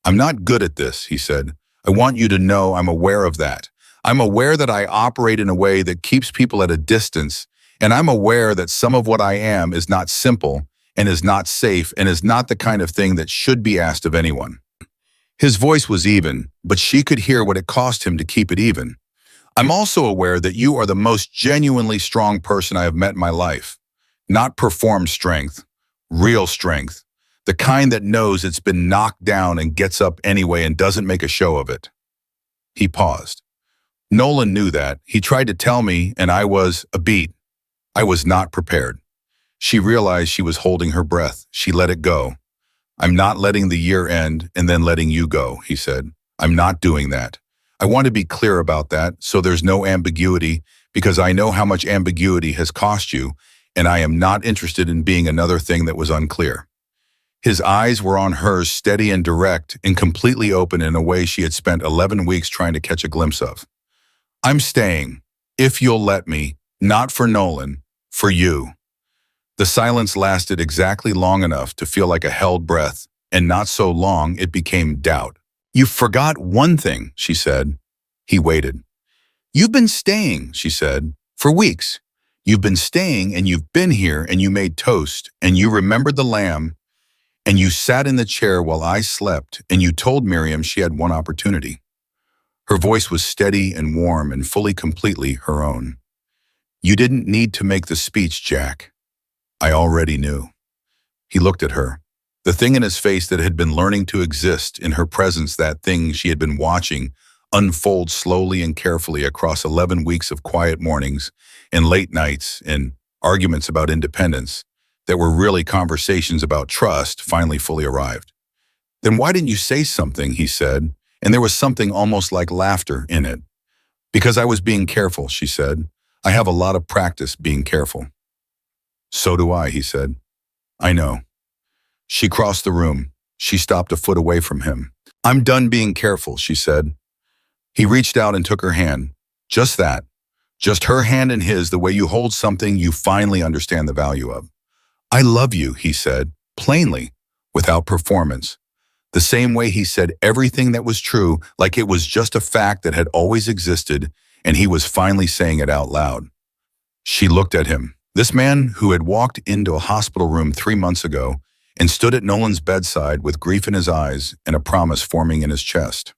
I'm not good at this, he said. I want you to know I'm aware of that. I'm aware that I operate in a way that keeps people at a distance, and I'm aware that some of what I am is not simple and is not safe and is not the kind of thing that should be asked of anyone. His voice was even, but she could hear what it cost him to keep it even. I'm also aware that you are the most genuinely strong person I have met in my life. Not performed strength, real strength. The kind that knows it's been knocked down and gets up anyway and doesn't make a show of it. He paused. Nolan knew that. He tried to tell me, and I was a beat. I was not prepared. She realized she was holding her breath. She let it go. I'm not letting the year end and then letting you go, he said. I'm not doing that. I want to be clear about that so there's no ambiguity, because I know how much ambiguity has cost you, and I am not interested in being another thing that was unclear. His eyes were on hers, steady and direct and completely open in a way she had spent 11 weeks trying to catch a glimpse of. I'm staying, if you'll let me, not for Nolan, for you. The silence lasted exactly long enough to feel like a held breath, and not so long it became doubt. You forgot one thing, she said. He waited. You've been staying, she said, for weeks. You've been staying and you've been here and you made toast and you remembered the lamb and you sat in the chair while I slept and you told Miriam she had one opportunity. Her voice was steady and warm and fully completely her own. You didn't need to make the speech, Jack. I already knew. He looked at her. The thing in his face that had been learning to exist in her presence, that thing she had been watching unfold slowly and carefully across 11 weeks of quiet mornings and late nights and arguments about independence that were really conversations about trust, finally fully arrived. Then why didn't you say something, he said, and there was something almost like laughter in it. Because I was being careful, she said. I have a lot of practice being careful. So do I, he said. I know. She crossed the room. She stopped a foot away from him. I'm done being careful, she said. He reached out and took her hand. Just that. Just her hand in his, the way you hold something you finally understand the value of. I love you, he said, plainly, without performance. The same way he said everything that was true, like it was just a fact that had always existed, and he was finally saying it out loud. She looked at him. This man who had walked into a hospital room 3 months ago and stood at Nolan's bedside with grief in his eyes and a promise forming in his chest.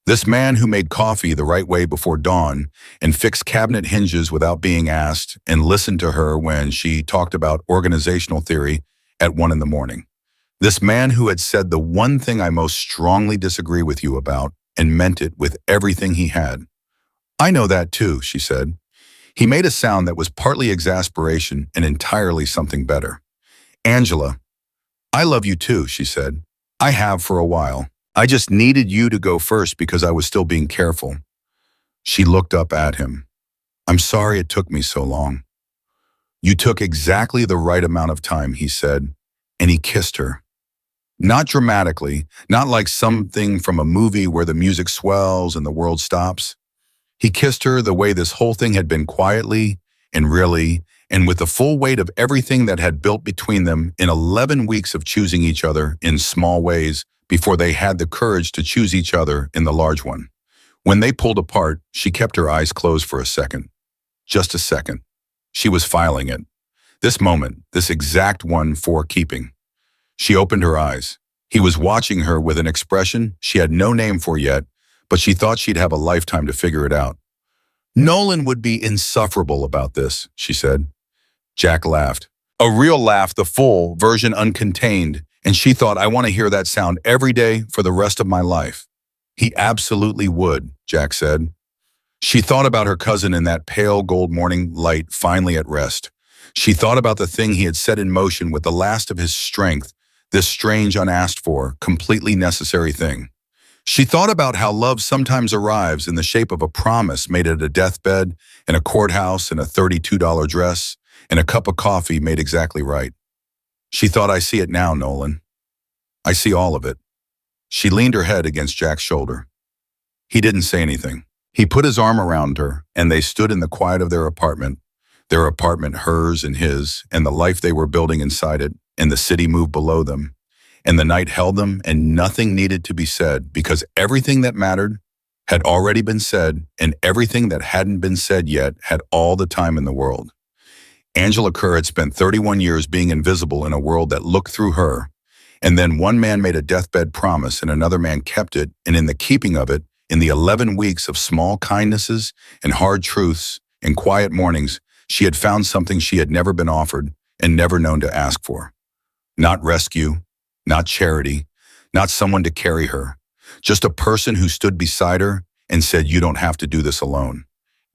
This man who made coffee the right way before dawn and fixed cabinet hinges without being asked and listened to her when she talked about organizational theory at 1 a.m. This man who had said the one thing I most strongly disagree with you about and meant it with everything he had. I know that too, she said. He made a sound that was partly exasperation and entirely something better. Angela, I love you too, she said. I have for a while. I just needed you to go first because I was still being careful. She looked up at him. I'm sorry it took me so long. You took exactly the right amount of time, he said, and he kissed her. Not dramatically, not like something from a movie where the music swells and the world stops. He kissed her the way this whole thing had been, quietly and really, and with the full weight of everything that had built between them in 11 weeks of choosing each other in small ways before they had the courage to choose each other in the large one. When they pulled apart, she kept her eyes closed for a second. Just a second. She was filing it. This moment, this exact one for keeping. She opened her eyes. He was watching her with an expression she had no name for yet, but she thought she'd have a lifetime to figure it out. Nolan would be insufferable about this, she said. Jack laughed. A real laugh, the full version uncontained, and she thought, I want to hear that sound every day for the rest of my life. He absolutely would, Jack said. She thought about her cousin in that pale gold morning light finally at rest. She thought about the thing he had set in motion with the last of his strength, this strange, unasked for, completely necessary thing. She thought about how love sometimes arrives in the shape of a promise made at a deathbed, in a courthouse, in a $32 dress, in a cup of coffee made exactly right. She thought, I see it now, Nolan. I see all of it. She leaned her head against Jack's shoulder. He didn't say anything. He put his arm around her, and they stood in the quiet of their apartment, hers and his, and the life they were building inside it, and the city moved below them. And the night held them, and nothing needed to be said, because everything that mattered had already been said, and everything that hadn't been said yet had all the time in the world. Angela Kerr had spent 31 years being invisible in a world that looked through her, and then one man made a deathbed promise and another man kept it, and in the keeping of it, in the 11 weeks of small kindnesses and hard truths and quiet mornings, she had found something she had never been offered and never known to ask for. Not rescue, not charity, not someone to carry her, just a person who stood beside her and said, you don't have to do this alone,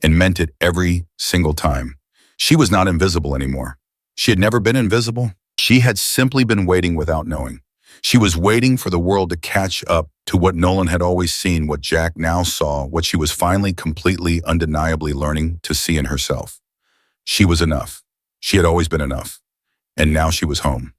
and meant it every single time. She was not invisible anymore. She had never been invisible. She had simply been waiting without knowing. She was waiting for the world to catch up to what Nolan had always seen, what Jack now saw, what she was finally completely, undeniably learning to see in herself. She was enough. She had always been enough. And now she was home.